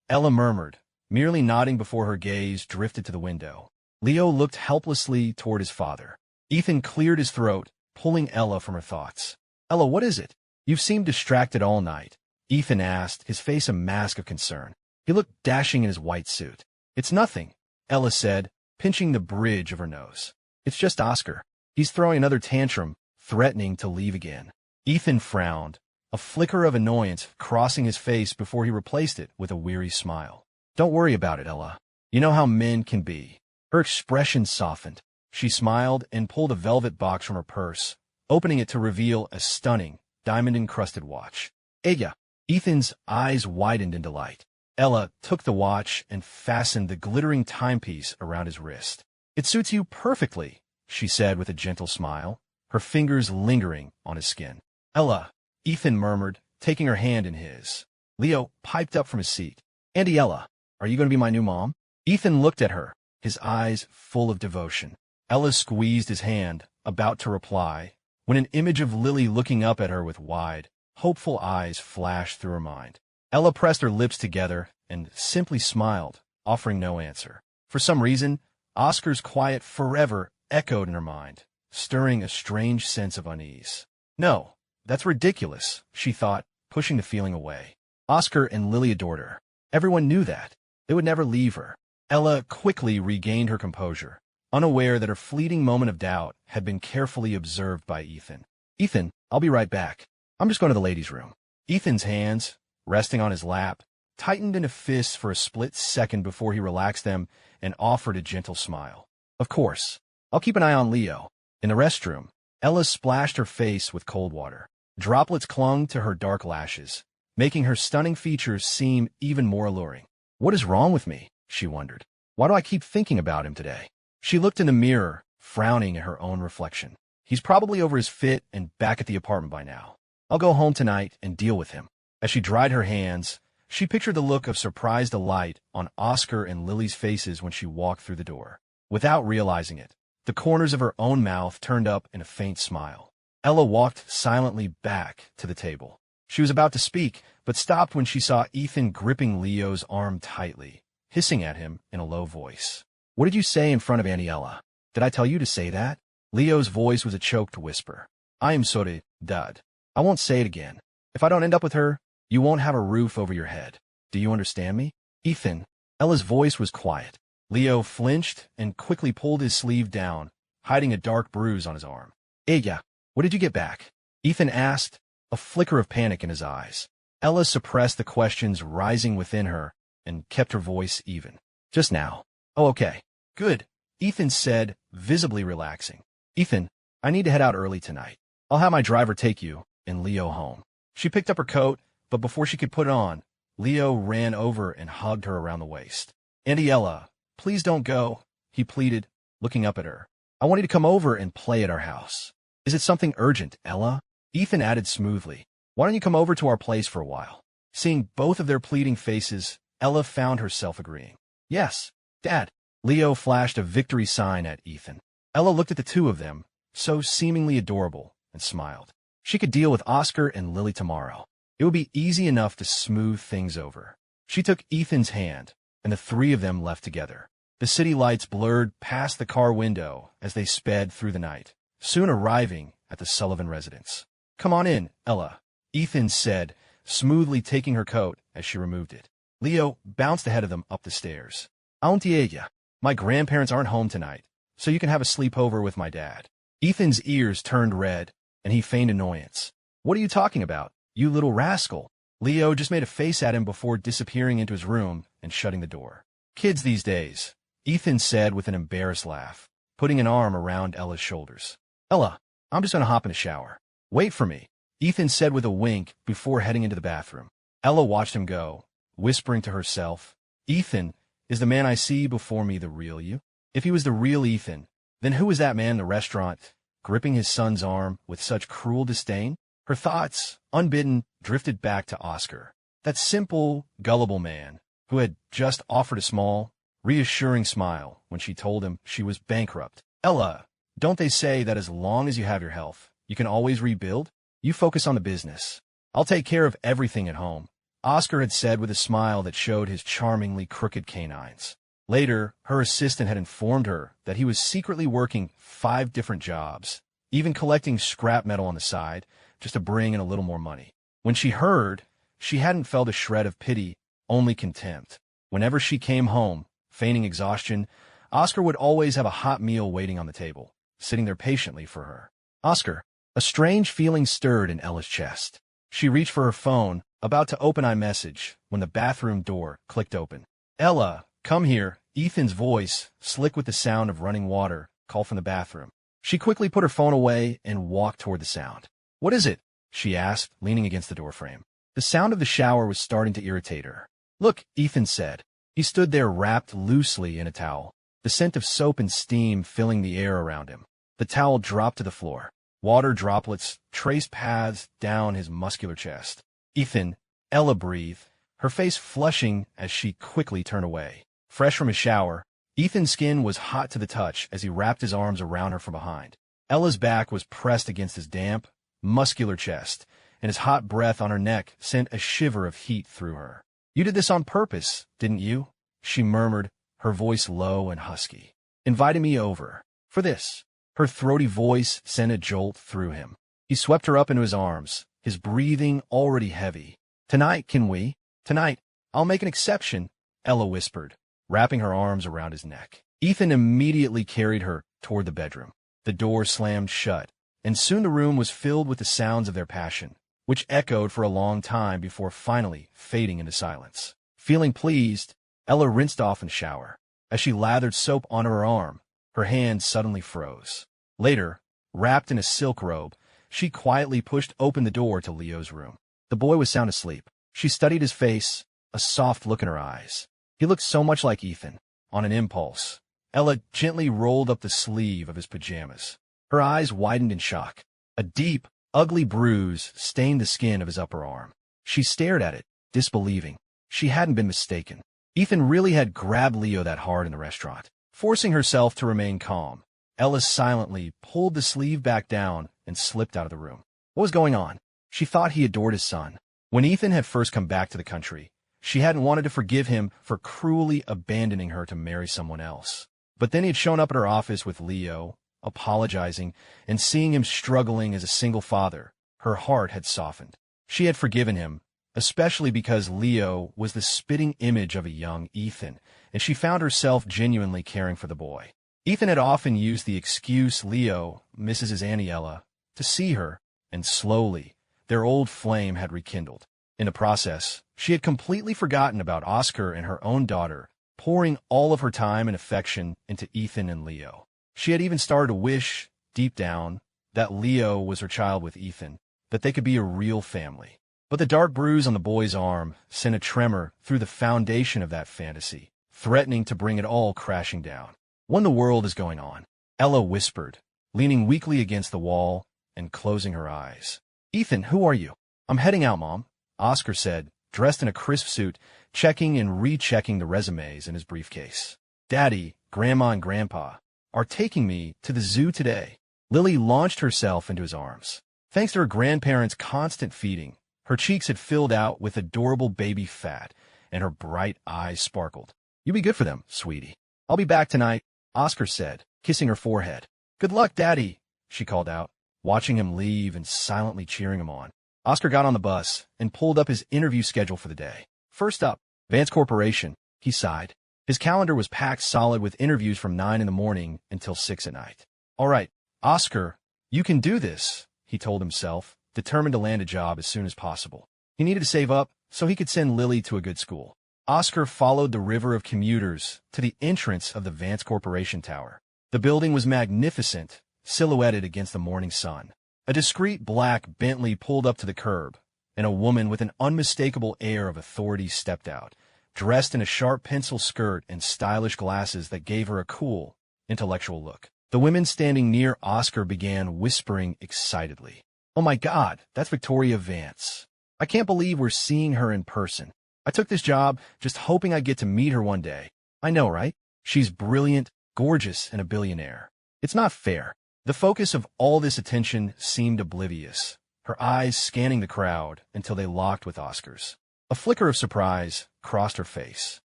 Ella murmured, merely nodding before her gaze drifted to the window. Leo looked helplessly toward his father. Ethan cleared his throat, pulling Ella from her thoughts. "Ella, what is it? You've seemed distracted all night," Ethan asked, his face a mask of concern. He looked dashing in his white suit. "It's nothing," Ella said, pinching the bridge of her nose. "It's just Oscar. He's throwing another tantrum, threatening to leave again." Ethan frowned, a flicker of annoyance crossing his face before he replaced it with a weary smile. "Don't worry about it, Ella. You know how men can be." Her expression softened. She smiled and pulled a velvet box from her purse, opening it to reveal a stunning, diamond-encrusted watch. "Ella." Ethan's eyes widened in delight. Ella took the watch and fastened the glittering timepiece around his wrist. "It suits you perfectly," she said with a gentle smile, her fingers lingering on his skin. "Ella," Ethan murmured, taking her hand in his. Leo piped up from his seat. "Auntie Ella, are you going to be my new mom?" Ethan looked at her, his eyes full of devotion. Ella squeezed his hand, about to reply, when an image of Lily looking up at her with wide, hopeful eyes flashed through her mind. Ella pressed her lips together and simply smiled, offering no answer. For some reason, Oscar's quiet "forever" echoed in her mind, stirring a strange sense of unease. "No, that's ridiculous," she thought, pushing the feeling away. Oscar and Lily adored her. Everyone knew that. They would never leave her. Ella quickly regained her composure, unaware that her fleeting moment of doubt had been carefully observed by Ethan. "Ethan, I'll be right back. I'm just going to the ladies' room." Ethan's hands, resting on his lap, tightened into fists for a split second before he relaxed them and offered a gentle smile. "Of course. I'll keep an eye on Leo." In the restroom, Ella splashed her face with cold water. Droplets clung to her dark lashes, making her stunning features seem even more alluring. "What is wrong with me?" she wondered. "Why do I keep thinking about him today?" She looked in the mirror, frowning at her own reflection. He's probably over his fit and back at the apartment by now. I'll go home tonight and deal with him. As she dried her hands, she pictured the look of surprised delight on Oscar and Lily's faces when she walked through the door. Without realizing it, the corners of her own mouth turned up in a faint smile. Ella walked silently back to the table. She was about to speak, but stopped when she saw Ethan gripping Leo's arm tightly, hissing at him in a low voice. "What did you say in front of Auntie Ella? Did I tell you to say that?" Leo's voice was a choked whisper. "I am sorry, Dad. I won't say it again. If I don't end up with her, you won't have a roof over your head. Do you understand me?" "Ethan." Ella's voice was quiet. Leo flinched and quickly pulled his sleeve down, hiding a dark bruise on his arm. "Ella, what did you get back?" Ethan asked, a flicker of panic in his eyes. Ella suppressed the questions rising within her and kept her voice even. "Just now." "Oh, okay. Good," Ethan said, visibly relaxing. "Ethan, I need to head out early tonight. I'll have my driver take you and Leo home." She picked up her coat, but before she could put it on, Leo ran over and hugged her around the waist. "Auntie Ella, please don't go," he pleaded, looking up at her. "I want you to come over and play at our house." "Is it something urgent, Ella?" Ethan added smoothly. "Why don't you come over to our place for a while?" Seeing both of their pleading faces, Ella found herself agreeing. Yes, Dad. Leo flashed a victory sign at Ethan. Ella looked at the two of them, so seemingly adorable, and smiled. She could deal with Oscar and Lily tomorrow. It would be easy enough to smooth things over. She took Ethan's hand, and the three of them left together. The city lights blurred past the car window as they sped through the night, soon arriving at the Sullivan residence. "Come on in, Ella," Ethan said, smoothly taking her coat as she removed it. Leo bounced ahead of them up the stairs. "Auntie ella, my grandparents aren't home tonight, so you can have a sleepover with my dad." Ethan's ears turned red, and he feigned annoyance. "What are you talking about, you little rascal?" Leo just made a face at him before disappearing into his room and shutting the door. "Kids these days," Ethan said with an embarrassed laugh, putting an arm around Ella's shoulders. "Ella, I'm just gonna hop in the shower. Wait for me," Ethan said with a wink before heading into the bathroom. Ella watched him go, whispering to herself, "Ethan, is the man I see before me the real you? If he was the real Ethan, then who was that man in the restaurant, gripping his son's arm with such cruel disdain?" Her thoughts, unbidden, drifted back to Oscar, that simple, gullible man who had just offered a small, reassuring smile when she told him she was bankrupt. "Ella, don't they say that as long as you have your health, you can always rebuild? You focus on the business. I'll take care of everything at home," Oscar had said with a smile that showed his charmingly crooked canines. Later, her assistant had informed her that he was secretly working 5 different jobs, even collecting scrap metal on the side, just to bring in a little more money. When she heard, she hadn't felt a shred of pity, only contempt. Whenever she came home, feigning exhaustion, Oscar would always have a hot meal waiting on the table, sitting there patiently for her. "Oscar." A strange feeling stirred in Ella's chest. She reached for her phone, about to open iMessage, when the bathroom door clicked open. "Ella, come here," Ethan's voice, slick with the sound of running water, called from the bathroom. She quickly put her phone away and walked toward the sound. "What is it?" she asked, leaning against the doorframe. The sound of the shower was starting to irritate her. "Look," Ethan said. He stood there wrapped loosely in a towel, the scent of soap and steam filling the air around him. The towel dropped to the floor. Water droplets traced paths down his muscular chest. "Ethan," Ella breathed, her face flushing as she quickly turned away. Fresh from his shower, Ethan's skin was hot to the touch as he wrapped his arms around her from behind. Ella's back was pressed against his damp, muscular chest, and his hot breath on her neck sent a shiver of heat through her. "You did this on purpose, didn't you?" she murmured, her voice low and husky. "Invited me over. For this." Her throaty voice sent a jolt through him. He swept her up into his arms, his breathing already heavy. "Tonight, can we? Tonight, I'll make an exception," Ella whispered, wrapping her arms around his neck. Ethan immediately carried her toward the bedroom. The door slammed shut, and soon the room was filled with the sounds of their passion, which echoed for a long time before finally fading into silence. Feeling pleased, Ella rinsed off in the shower. As she lathered soap onto her arm, her hand suddenly froze. Later, wrapped in a silk robe, she quietly pushed open the door to Leo's room. The boy was sound asleep. She studied his face, a soft look in her eyes. He looked so much like Ethan. On an impulse, Ella gently rolled up the sleeve of his pajamas. Her eyes widened in shock. A deep, ugly bruise stained the skin of his upper arm. She stared at it, disbelieving. She hadn't been mistaken. Ethan really had grabbed Leo that hard in the restaurant. Forcing herself to remain calm, Ella silently pulled the sleeve back down and slipped out of the room. What was going on? She thought he adored his son. When Ethan had first come back to the country, she hadn't wanted to forgive him for cruelly abandoning her to marry someone else. But then he had shown up at her office with Leo, apologizing, and seeing him struggling as a single father, her heart had softened. She had forgiven him, especially because Leo was the spitting image of a young Ethan, and she found herself genuinely caring for the boy. Ethan had often used the excuse Leo misses his Auntie Ella to see her, and slowly, their old flame had rekindled. In the process, she had completely forgotten about Oscar and her own daughter, pouring all of her time and affection into Ethan and Leo. She had even started to wish, deep down, that Leo was her child with Ethan, that they could be a real family. But the dark bruise on the boy's arm sent a tremor through the foundation of that fantasy, threatening to bring it all crashing down. "What in the world is going on?" Ella whispered, leaning weakly against the wall and closing her eyes. "Ethan, who are you?" "I'm heading out, Mom," Oscar said, dressed in a crisp suit, checking and rechecking the resumes in his briefcase. Daddy, Grandma, and Grandpa are taking me to the zoo today. Lily launched herself into his arms. Thanks to her grandparents' constant feeding, her cheeks had filled out with adorable baby fat, and her bright eyes sparkled. You be good for them, sweetie. I'll be back tonight, Oscar said, kissing her forehead. Good luck, Daddy, she called out, watching him leave and silently cheering him on. Oscar got on the bus and pulled up his interview schedule for the day. First up, Vance Corporation, he sighed. His calendar was packed solid with interviews from 9 in the morning until 6 at night. All right, Oscar, you can do this, he told himself, determined to land a job as soon as possible. He needed to save up so he could send Lily to a good school. Oscar followed the river of commuters to the entrance of the Vance Corporation Tower. The building was magnificent, silhouetted against the morning sun. A discreet black Bentley pulled up to the curb, and a woman with an unmistakable air of authority stepped out, dressed in a sharp pencil skirt and stylish glasses that gave her a cool, intellectual look. The women standing near Oscar began whispering excitedly. Oh my God, that's Victoria Vance. I can't believe we're seeing her in person. I took this job just hoping I'd get to meet her one day. I know, right? She's brilliant, gorgeous, and a billionaire. It's not fair. The focus of all this attention seemed oblivious, her eyes scanning the crowd until they locked with Oscar's. A flicker of surprise crossed her face.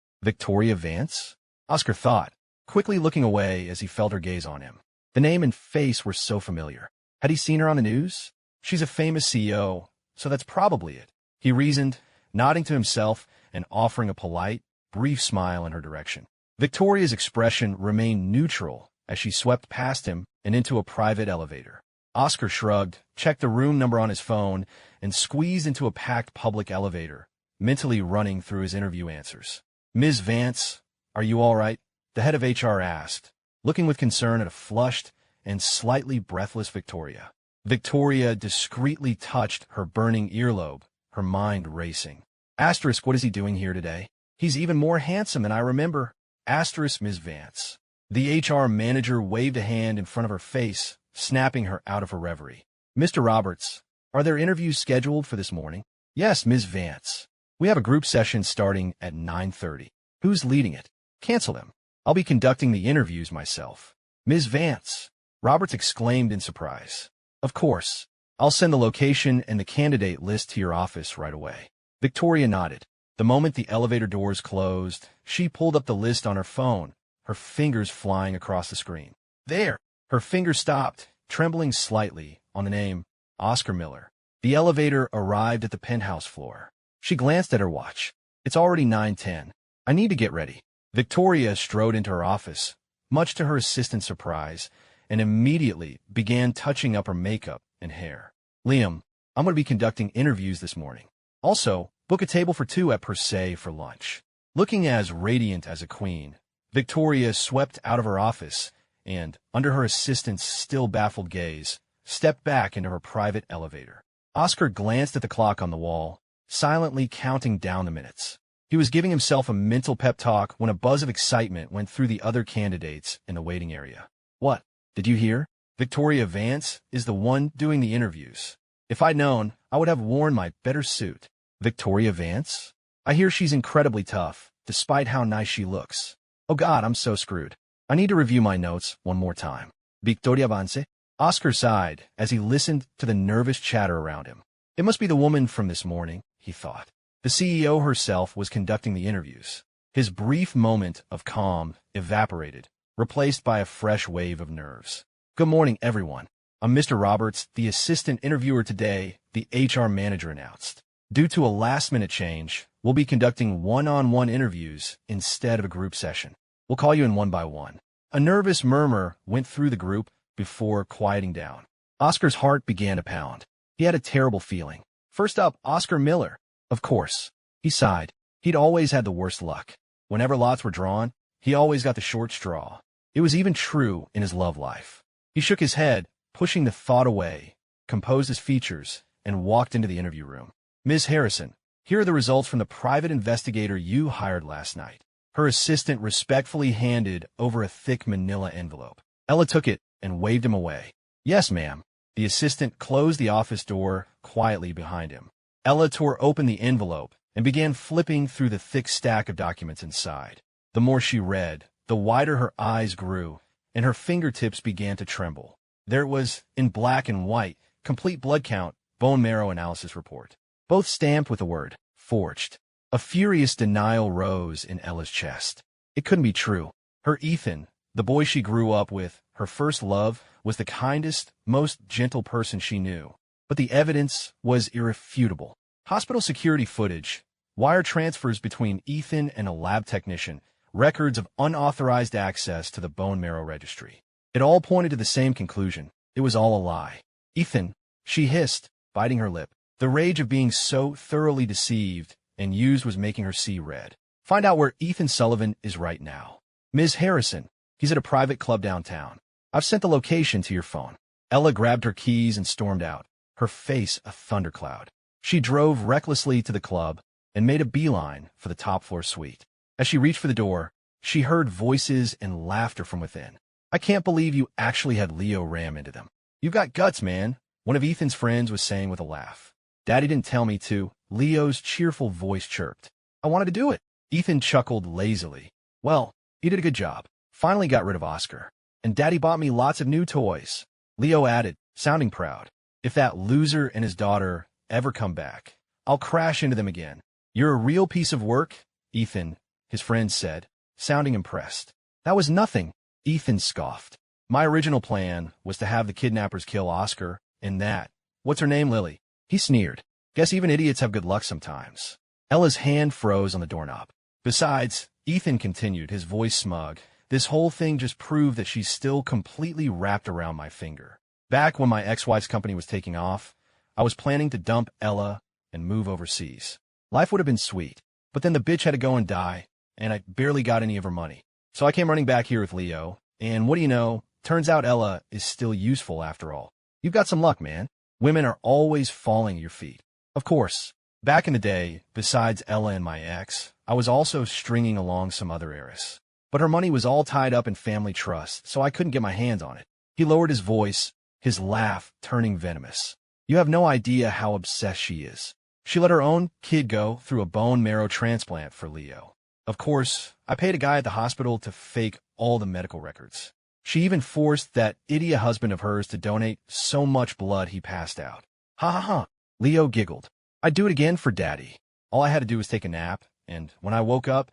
Victoria Vance? Oscar thought, quickly looking away as he felt her gaze on him. The name and face were so familiar. Had he seen her on the news? She's a famous CEO, so that's probably it, he reasoned, nodding to himself and offering a polite, brief smile in her direction. Victoria's expression remained neutral as she swept past him and into a private elevator. Oscar shrugged, checked the room number on his phone, and squeezed into a packed public elevator, mentally running through his interview answers. Ms. Vance, are you all right? The head of HR asked, looking with concern at a flushed and slightly breathless Victoria. Victoria discreetly touched her burning earlobe, her mind racing. Asterisk, what is he doing here today? He's even more handsome than I remember. Asterisk, Ms. Vance. The HR manager waved a hand in front of her face, snapping her out of her reverie. Mr. Roberts, are there interviews scheduled for this morning? Yes, Ms. Vance. We have a group session starting at 9:30. Who's leading it? Cancel them. I'll be conducting the interviews myself. Ms. Vance, Roberts exclaimed in surprise. Of course. I'll send the location and the candidate list to your office right away. Victoria nodded. The moment the elevator doors closed, she pulled up the list on her phone, her fingers flying across the screen. There! Her fingers stopped, trembling slightly, on the name, Oscar Miller. The elevator arrived at the penthouse floor. She glanced at her watch. It's already 9:10. I need to get ready. Victoria strode into her office, much to her assistant's surprise, and immediately began touching up her makeup and hair. Liam, I'm going to be conducting interviews this morning. Also, book a table for 2 at Per Se for lunch. Looking as radiant as a queen, Victoria swept out of her office and, under her assistant's still baffled gaze, stepped back into her private elevator. Oscar glanced at the clock on the wall, silently counting down the minutes. He was giving himself a mental pep talk when a buzz of excitement went through the other candidates in the waiting area. What? Did you hear? Victoria Vance is the one doing the interviews. If I'd known, I would have worn my better suit. Victoria Vance? I hear she's incredibly tough, despite how nice she looks. Oh God, I'm so screwed. I need to review my notes one more time. Victoria Vance? Oscar sighed as he listened to the nervous chatter around him. It must be the woman from this morning, he thought. The CEO herself was conducting the interviews. His brief moment of calm evaporated, replaced by a fresh wave of nerves. Good morning, everyone. I'm Mr. Roberts, the assistant interviewer today, the HR manager announced. Due to a last-minute change, we'll be conducting one-on-one interviews instead of a group session. We'll call you in one by one. A nervous murmur went through the group before quieting down. Oscar's heart began to pound. He had a terrible feeling. First up, Oscar Miller. Of course. He sighed. He'd always had the worst luck. Whenever lots were drawn, he always got the short straw. It was even true in his love life. He shook his head, pushing the thought away, composed his features, and walked into the interview room. Ms. Harrison, here are the results from the private investigator you hired last night. Her assistant respectfully handed over a thick manila envelope. Ella took it and waved him away. Yes, ma'am. The assistant closed the office door quietly behind him. Ella tore open the envelope and began flipping through the thick stack of documents inside. The more she read, the wider her eyes grew, and her fingertips began to tremble. There it was, in black and white, complete blood count, bone marrow analysis report. Both stamped with the word, forged. A furious denial rose in Ella's chest. It couldn't be true. Her Ethan, the boy she grew up with, her first love, was the kindest, most gentle person she knew. But the evidence was irrefutable. Hospital security footage, wire transfers between Ethan and a lab technician, records of unauthorized access to the bone marrow registry. It all pointed to the same conclusion. It was all a lie. Ethan, she hissed, biting her lip. The rage of being so thoroughly deceived and used was making her see red. Find out where Ethan Sullivan is right now. Ms. Harrison, he's at a private club downtown. I've sent the location to your phone. Ella grabbed her keys and stormed out, her face a thundercloud. She drove recklessly to the club and made a beeline for the top-floor suite. As she reached for the door, she heard voices and laughter from within. I can't believe you actually had Leo ram into them. You've got guts, man, one of Ethan's friends was saying with a laugh. Daddy didn't tell me to, Leo's cheerful voice chirped. I wanted to do it. Ethan chuckled lazily. Well, you did a good job. Finally got rid of Oscar. And Daddy bought me lots of new toys. Leo added, sounding proud. If that loser and his daughter ever come back, I'll crash into them again. You're a real piece of work, Ethan, his friend said, sounding impressed. That was nothing, Ethan scoffed. My original plan was to have the kidnappers kill Oscar, and that. What's her name, Lily? He sneered. Guess even idiots have good luck sometimes. Ella's hand froze on the doorknob. Besides, Ethan continued, his voice smug, this whole thing just proved that she's still completely wrapped around my finger. Back when my ex-wife's company was taking off, I was planning to dump Ella and move overseas. Life would have been sweet, but then the bitch had to go and die, and I barely got any of her money. So I came running back here with Leo, and what do you know, turns out Ella is still useful after all. You've got some luck, man. Women are always falling at your feet. Of course, back in the day, besides Ella and my ex, I was also stringing along some other heiress. But her money was all tied up in family trust, so I couldn't get my hands on it. He lowered his voice, his laugh turning venomous. You have no idea how obsessed she is. She let her own kid go through a bone marrow transplant for Leo. Of course, I paid a guy at the hospital to fake all the medical records. She even forced that idiot husband of hers to donate so much blood he passed out. Ha ha ha. Leo giggled. I'd do it again for Daddy. All I had to do was take a nap, and when I woke up,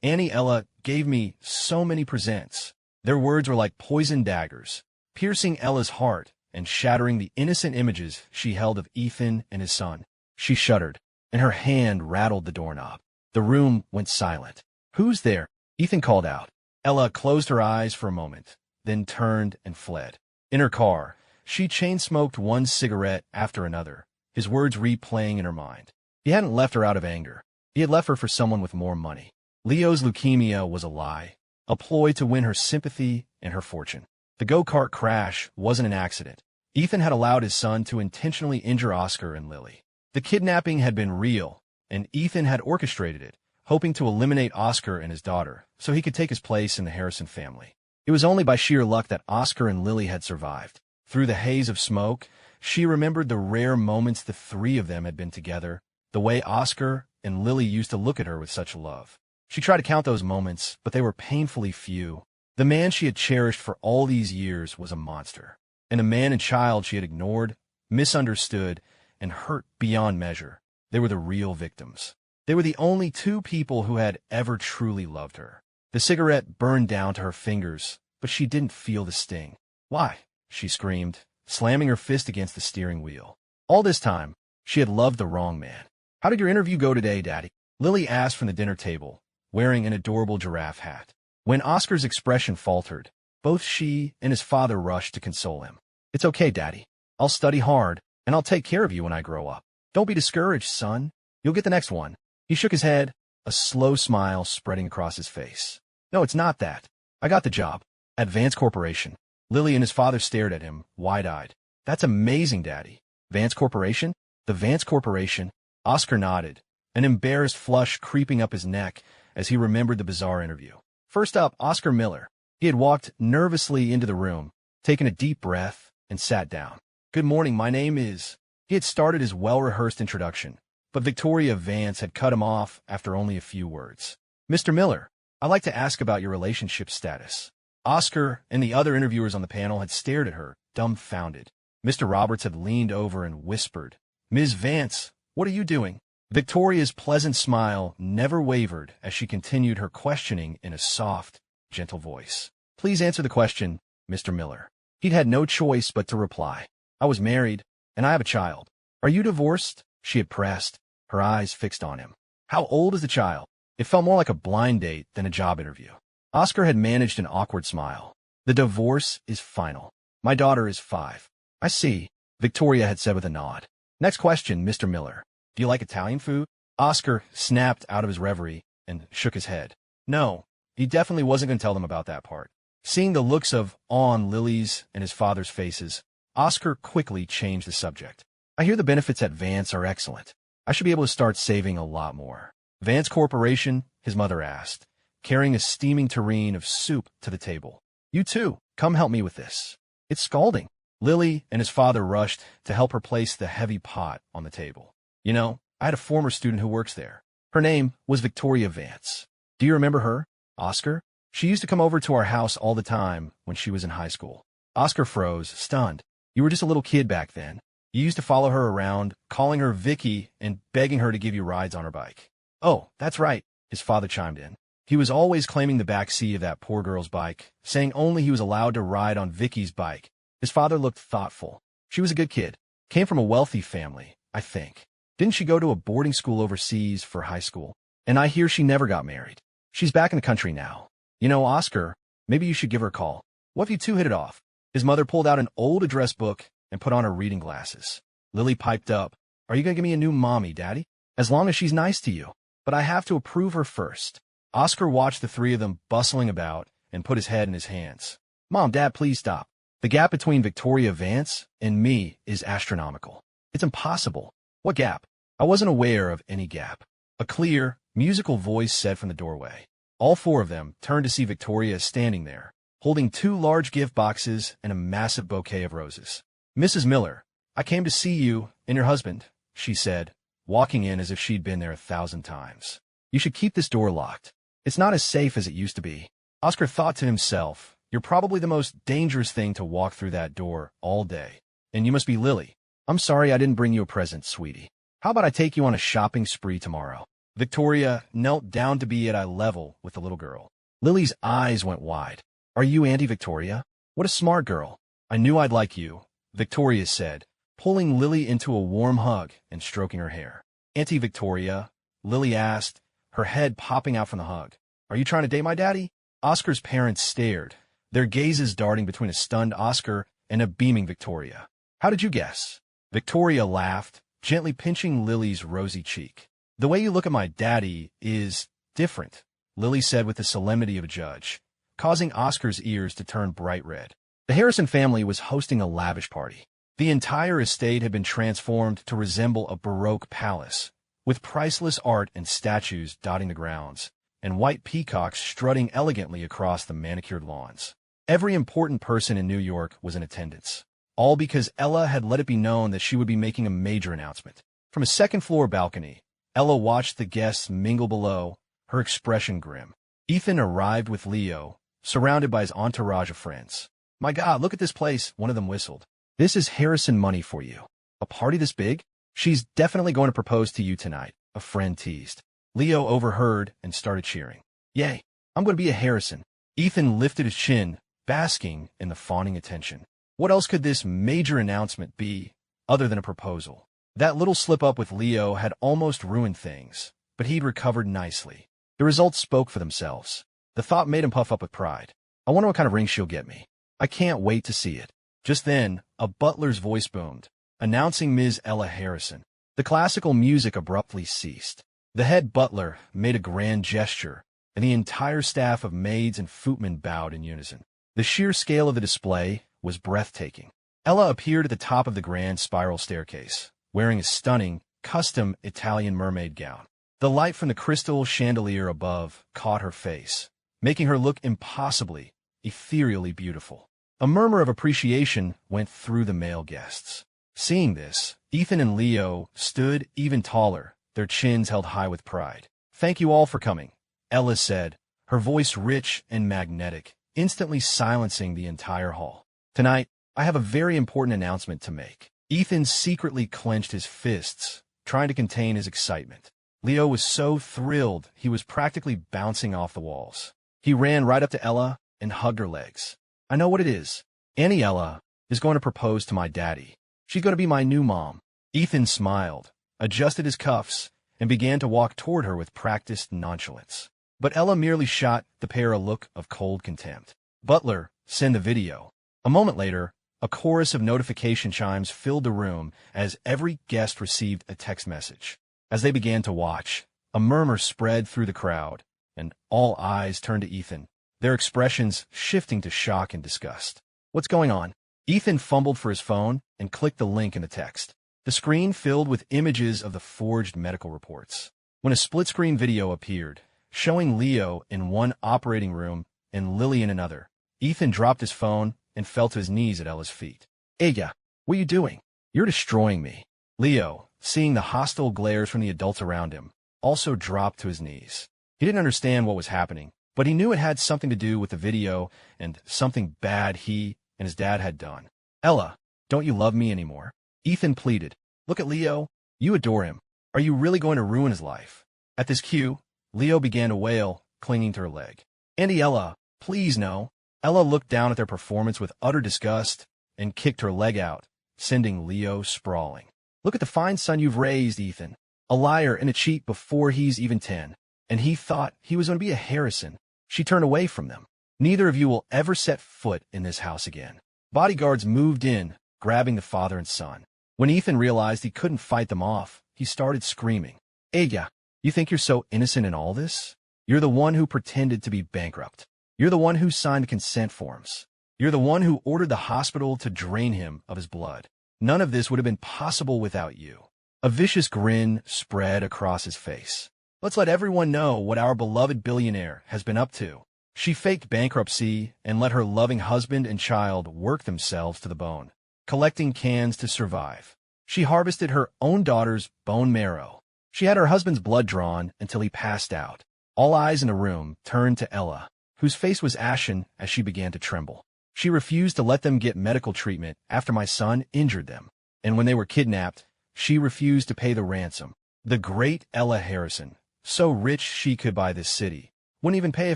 Annie Ella gave me so many presents. Their words were like poison daggers, piercing Ella's heart and shattering the innocent images she held of Ethan and his son. She shuddered, and her hand rattled the doorknob. The room went silent. Who's there? Ethan called out. Ella closed her eyes for a moment, then turned and fled. In her car, she chain-smoked one cigarette after another, his words replaying in her mind. He hadn't left her out of anger. He had left her for someone with more money. Leo's leukemia was a lie, a ploy to win her sympathy and her fortune. The go-kart crash wasn't an accident. Ethan had allowed his son to intentionally injure Oscar and Lily. The kidnapping had been real, and Ethan had orchestrated it, hoping to eliminate Oscar and his daughter so he could take his place in the Harrison family. It was only by sheer luck that Oscar and Lily had survived. Through the haze of smoke, she remembered the rare moments the three of them had been together, the way Oscar and Lily used to look at her with such love. She tried to count those moments, but they were painfully few. The man she had cherished for all these years was a monster, and a man and child she had ignored, misunderstood, and hurt beyond measure. They were the real victims. They were the only two people who had ever truly loved her. The cigarette burned down to her fingers, but she didn't feel the sting. Why? She screamed, slamming her fist against the steering wheel. All this time, she had loved the wrong man. How did your interview go today, Daddy? Lily asked from the dinner table, wearing an adorable giraffe hat. When Oscar's expression faltered, both she and his father rushed to console him. It's okay, Daddy. I'll study hard, and I'll take care of you when I grow up. Don't be discouraged, son. You'll get the next one. He shook his head, a slow smile spreading across his face. No, it's not that. I got the job. At Vance Corporation. Lily and his father stared at him, wide-eyed. That's amazing, Daddy. Vance Corporation? The Vance Corporation? Oscar nodded, an embarrassed flush creeping up his neck as he remembered the bizarre interview. First up, Oscar Miller. He had walked nervously into the room, taken a deep breath, and sat down. Good morning, my name is... He had started his well-rehearsed introduction, but Victoria Vance had cut him off after only a few words. "Mr. Miller, I'd like to ask about your relationship status." Oscar and the other interviewers on the panel had stared at her, dumbfounded. Mr. Roberts had leaned over and whispered, "Ms. Vance, what are you doing?" Victoria's pleasant smile never wavered as she continued her questioning in a soft, gentle voice. "Please answer the question, Mr. Miller." He'd had no choice but to reply. "I was married, and I have a child." "Are you divorced?" she had pressed, her eyes fixed on him. "How old is the child?" It felt more like a blind date than a job interview. Oscar had managed an awkward smile. "The divorce is final. My daughter is 5. "I see," Victoria had said with a nod. "Next question, Mr. Miller. Do you like Italian food?" Oscar snapped out of his reverie and shook his head. No, he definitely wasn't going to tell them about that part. Seeing the looks of awe on Lily's and his father's faces, Oscar quickly changed the subject. "I hear the benefits at Vance are excellent. I should be able to start saving a lot more." "Vance Corporation?" his mother asked, carrying a steaming tureen of soup to the table. "You too, come help me with this. It's scalding." Lily and his father rushed to help her place the heavy pot on the table. "You know, I had a former student who works there. Her name was Victoria Vance. Do you remember her, Oscar? She used to come over to our house all the time when she was in high school." Oscar froze, stunned. "You were just a little kid back then. You used to follow her around, calling her Vicky and begging her to give you rides on her bike." "Oh, that's right," his father chimed in. "He was always claiming the back seat of that poor girl's bike, saying only he was allowed to ride on Vicky's bike." His father looked thoughtful. "She was a good kid. Came from a wealthy family, I think. Didn't she go to a boarding school overseas for high school? And I hear she never got married. She's back in the country now. You know, Oscar, maybe you should give her a call. What if you two hit it off?" His mother pulled out an old address book and put on her reading glasses. Lily piped up, "Are you going to give me a new mommy, Daddy? As long as she's nice to you. But I have to approve her first." Oscar watched the three of them bustling about and put his head in his hands. "Mom, Dad, please stop. The gap between Victoria Vance and me is astronomical. It's impossible." "What gap?" "I wasn't aware of any gap," a clear, musical voice said from the doorway. All four of them turned to see Victoria standing there, holding 2 large gift boxes and a massive bouquet of roses. "Mrs. Miller, I came to see you and your husband," she said, walking in as if she'd been there 1,000 times. "You should keep this door locked. It's not as safe as it used to be." Oscar thought to himself, "You're probably the most dangerous thing to walk through that door all day. And you must be Lily. I'm sorry I didn't bring you a present, sweetie. How about I take you on a shopping spree tomorrow?" Victoria knelt down to be at eye level with the little girl. Lily's eyes went wide. "Are you Auntie Victoria? What a smart girl. I knew I'd like you," Victoria said, pulling Lily into a warm hug and stroking her hair. "Auntie Victoria?" Lily asked, her head popping out from the hug. "Are you trying to date my daddy?" Oscar's parents stared, their gazes darting between a stunned Oscar and a beaming Victoria. "How did you guess?" Victoria laughed, gently pinching Lily's rosy cheek. "The way you look at my daddy is different," Lily said with the solemnity of a judge, causing Oscar's ears to turn bright red. The Harrison family was hosting a lavish party. The entire estate had been transformed to resemble a Baroque palace, with priceless art and statues dotting the grounds, and white peacocks strutting elegantly across the manicured lawns. Every important person in New York was in attendance, all because Ella had let it be known that she would be making a major announcement. From a second-floor balcony, Ella watched the guests mingle below, her expression grim. Ethan arrived with Leo, surrounded by his entourage of friends. "My God, look at this place," one of them whistled. "This is Harrison money for you. A party this big? She's definitely going to propose to you tonight," a friend teased. Leo overheard and started cheering. "Yay, I'm going to be a Harrison." Ethan lifted his chin, basking in the fawning attention. What else could this major announcement be other than a proposal? That little slip-up with Leo had almost ruined things, but he'd recovered nicely. The results spoke for themselves. The thought made him puff up with pride. "I wonder what kind of ring she'll get me. I can't wait to see it." Just then, a butler's voice boomed, announcing Ms. Ella Harrison. The classical music abruptly ceased. The head butler made a grand gesture, and the entire staff of maids and footmen bowed in unison. The sheer scale of the display was breathtaking. Ella appeared at the top of the grand spiral staircase, wearing a stunning, custom Italian mermaid gown. The light from the crystal chandelier above caught her face, making her look impossibly, ethereally beautiful. A murmur of appreciation went through the male guests. Seeing this, Ethan and Leo stood even taller, their chins held high with pride. "Thank you all for coming," Ella said, her voice rich and magnetic, instantly silencing the entire hall. "Tonight, I have a very important announcement to make." Ethan secretly clenched his fists, trying to contain his excitement. Leo was so thrilled he was practically bouncing off the walls. He ran right up to Ella and hugged her legs. "I know what it is. Auntie Ella is going to propose to my daddy. She's going to be my new mom." Ethan smiled, adjusted his cuffs, and began to walk toward her with practiced nonchalance. But Ella merely shot the pair a look of cold contempt. "Butler, send the video." A moment later, a chorus of notification chimes filled the room as every guest received a text message. As they began to watch, a murmur spread through the crowd, and all eyes turned to Ethan, their expressions shifting to shock and disgust. "What's going on?" Ethan fumbled for his phone and clicked the link in the text. The screen filled with images of the forged medical reports. When a split-screen video appeared, showing Leo in one operating room and Lily in another, Ethan dropped his phone and fell to his knees at Ella's feet. "Ella, what are you doing? You're destroying me." Leo, seeing the hostile glares from the adults around him, also dropped to his knees. He didn't understand what was happening, but he knew it had something to do with the video and something bad he and his dad had done. "Ella, don't you love me anymore?" Ethan pleaded. "Look at Leo. You adore him. Are you really going to ruin his life?" At this cue, Leo began to wail, clinging to her leg. "Auntie Ella, please no." Ella looked down at their performance with utter disgust and kicked her leg out, sending Leo sprawling. "Look at the fine son you've raised, Ethan. A liar and a cheat before he's even 10. And he thought he was going to be a Harrison." She turned away from them. "Neither of you will ever set foot in this house again." Bodyguards moved in, grabbing the father and son. When Ethan realized he couldn't fight them off, he started screaming. "Ella, you think you're so innocent in all this? You're the one who pretended to be bankrupt. You're the one who signed consent forms. You're the one who ordered the hospital to drain him of his blood. None of this would have been possible without you." A vicious grin spread across his face. "Let's let everyone know what our beloved billionaire has been up to." She faked bankruptcy and let her loving husband and child work themselves to the bone, collecting cans to survive. She harvested her own daughter's bone marrow. She had her husband's blood drawn until he passed out. All eyes in the room turned to Ella, whose face was ashen as she began to tremble. "She refused to let them get medical treatment after my son injured them. And when they were kidnapped, she refused to pay the ransom. The great Ella Harrison, so rich she could buy this city, wouldn't even pay a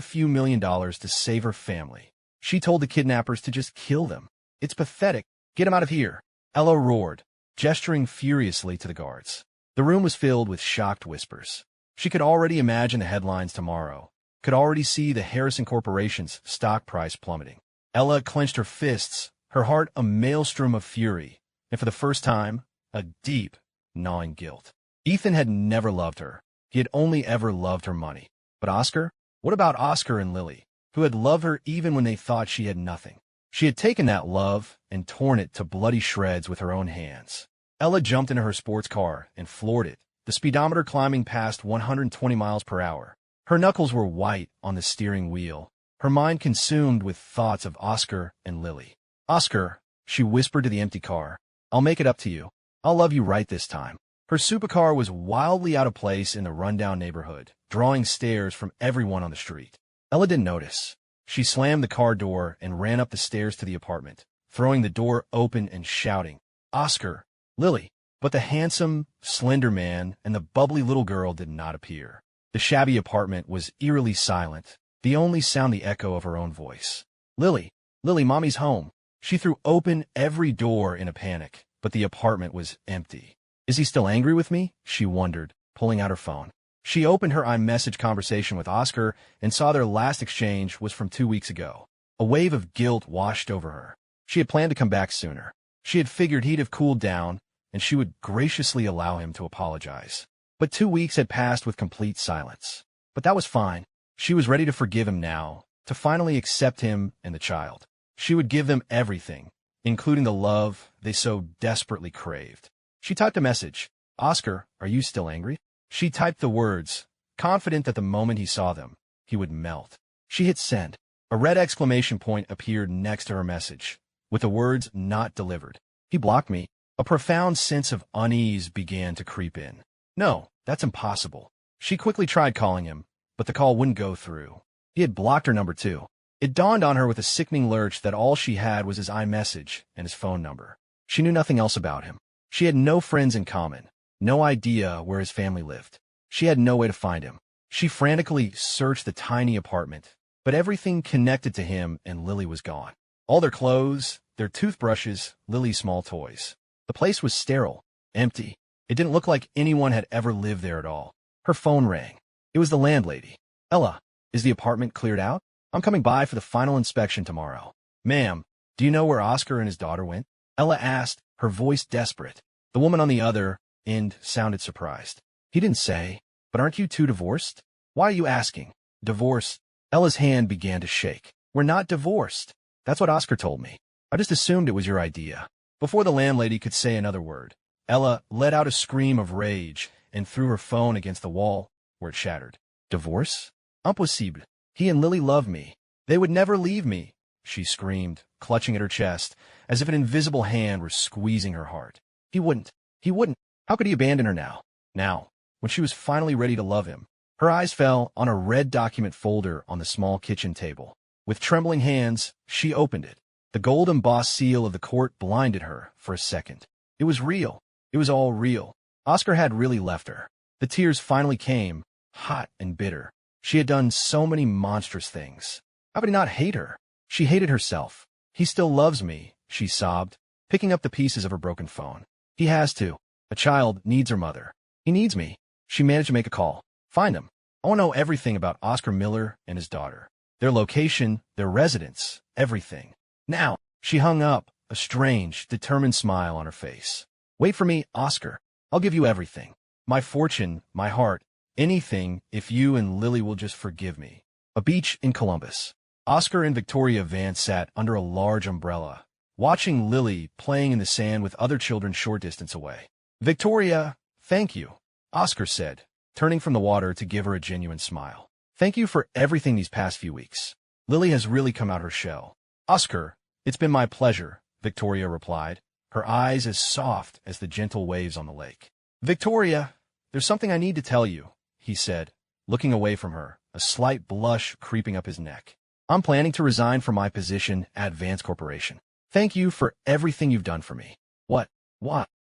few $1,000,000 to save her family. She told the kidnappers to just kill them. It's pathetic. Get him out of here." Ella roared, gesturing furiously to the guards. The room was filled with shocked whispers. She could already imagine the headlines tomorrow, could already see the Harrison Corporation's stock price plummeting. Ella clenched her fists, her heart a maelstrom of fury, and for the first time, a deep, gnawing guilt. Ethan had never loved her. He had only ever loved her money. But Oscar? What about Oscar and Lily, who had loved her even when they thought she had nothing? She had taken that love and torn it to bloody shreds with her own hands. Ella jumped into her sports car and floored it, the speedometer climbing past 120 miles per hour. Her knuckles were white on the steering wheel, her mind consumed with thoughts of Oscar and Lily. "Oscar," she whispered to the empty car, "I'll make it up to you. I'll love you right this time." Her supercar was wildly out of place in the rundown neighborhood, drawing stares from everyone on the street. Ella didn't notice. She slammed the car door and ran up the stairs to the apartment, throwing the door open and shouting, "Oscar, Lily." But the handsome, slender man and the bubbly little girl did not appear. The shabby apartment was eerily silent, the only sound the echo of her own voice. "Lily, Lily, Mommy's home." She threw open every door in a panic, but the apartment was empty. "Is he still angry with me?" she wondered, pulling out her phone. She opened her iMessage conversation with Oscar and saw their last exchange was from 2 weeks ago. A wave of guilt washed over her. She had planned to come back sooner. She had figured he'd have cooled down, and she would graciously allow him to apologize. But 2 weeks had passed with complete silence. But that was fine. She was ready to forgive him now, to finally accept him and the child. She would give them everything, including the love they so desperately craved. She typed a message. "Oscar, are you still angry?" She typed the words, confident that the moment he saw them, he would melt. She hit send. A red exclamation point appeared next to her message, with the words "not delivered." "He blocked me." A profound sense of unease began to creep in. No, That's impossible. She quickly tried calling him, but the call wouldn't go through. He had blocked her number too. It dawned on her with a sickening lurch that all she had was his iMessage and his phone number. She knew nothing else about him. She had no friends in common, no idea where his family lived. She had no way to find him. She frantically searched the tiny apartment, but everything connected to him and Lily was gone. All their clothes, their toothbrushes, Lily's small toys. The place was sterile, empty. It didn't look like anyone had ever lived there at all. Her phone rang. It was the landlady. Ella, is the apartment cleared out? I'm coming by for the final inspection tomorrow. Ma'am, do you know where Oscar and his daughter went? Ella asked, her voice desperate. The woman on the other end sounded surprised. He didn't say, but aren't you two divorced? Why are you asking? Divorce? Ella's hand began to shake. We're not divorced. That's what Oscar told me. I just assumed it was your idea. Before the landlady could say another word, Ella let out a scream of rage and threw her phone against the wall, where it shattered. Divorce? Impossible. He and Lily love me. They would never leave me, she screamed, clutching at her chest, as if an invisible hand were squeezing her heart. He wouldn't. He wouldn't. How could he abandon her now? Now, when she was finally ready to love him. Her eyes fell on a red document folder on the small kitchen table. With trembling hands, she opened it. The gold-embossed seal of the court blinded her for a second. It was real. It was all real. Oscar had really left her. The tears finally came, hot and bitter. She had done so many monstrous things. How could he not hate her? She hated herself. He still loves me, she sobbed, picking up the pieces of her broken phone. He has to. A child needs her mother. He needs me. She managed to make a call. Find him. I want to know everything about Oscar Miller and his daughter. Their location, their residence, everything. Now, she hung up, a strange, determined smile on her face. Wait for me, Oscar. I'll give you everything. My fortune, my heart, anything if you and Lily will just forgive me. A beach in Columbus. Oscar and Victoria Vance sat under a large umbrella, watching Lily playing in the sand with other children short distance away. Victoria, thank you, Oscar said, turning from the water to give her a genuine smile. Thank you for everything these past few weeks. Lily has really come out her shell. Oscar, it's been my pleasure, Victoria replied, her eyes as soft as the gentle waves on the lake. Victoria, there's something I need to tell you, he said, looking away from her, a slight blush creeping up his neck. I'm planning to resign from my position at Vance Corporation. Thank you for everything you've done for me. What?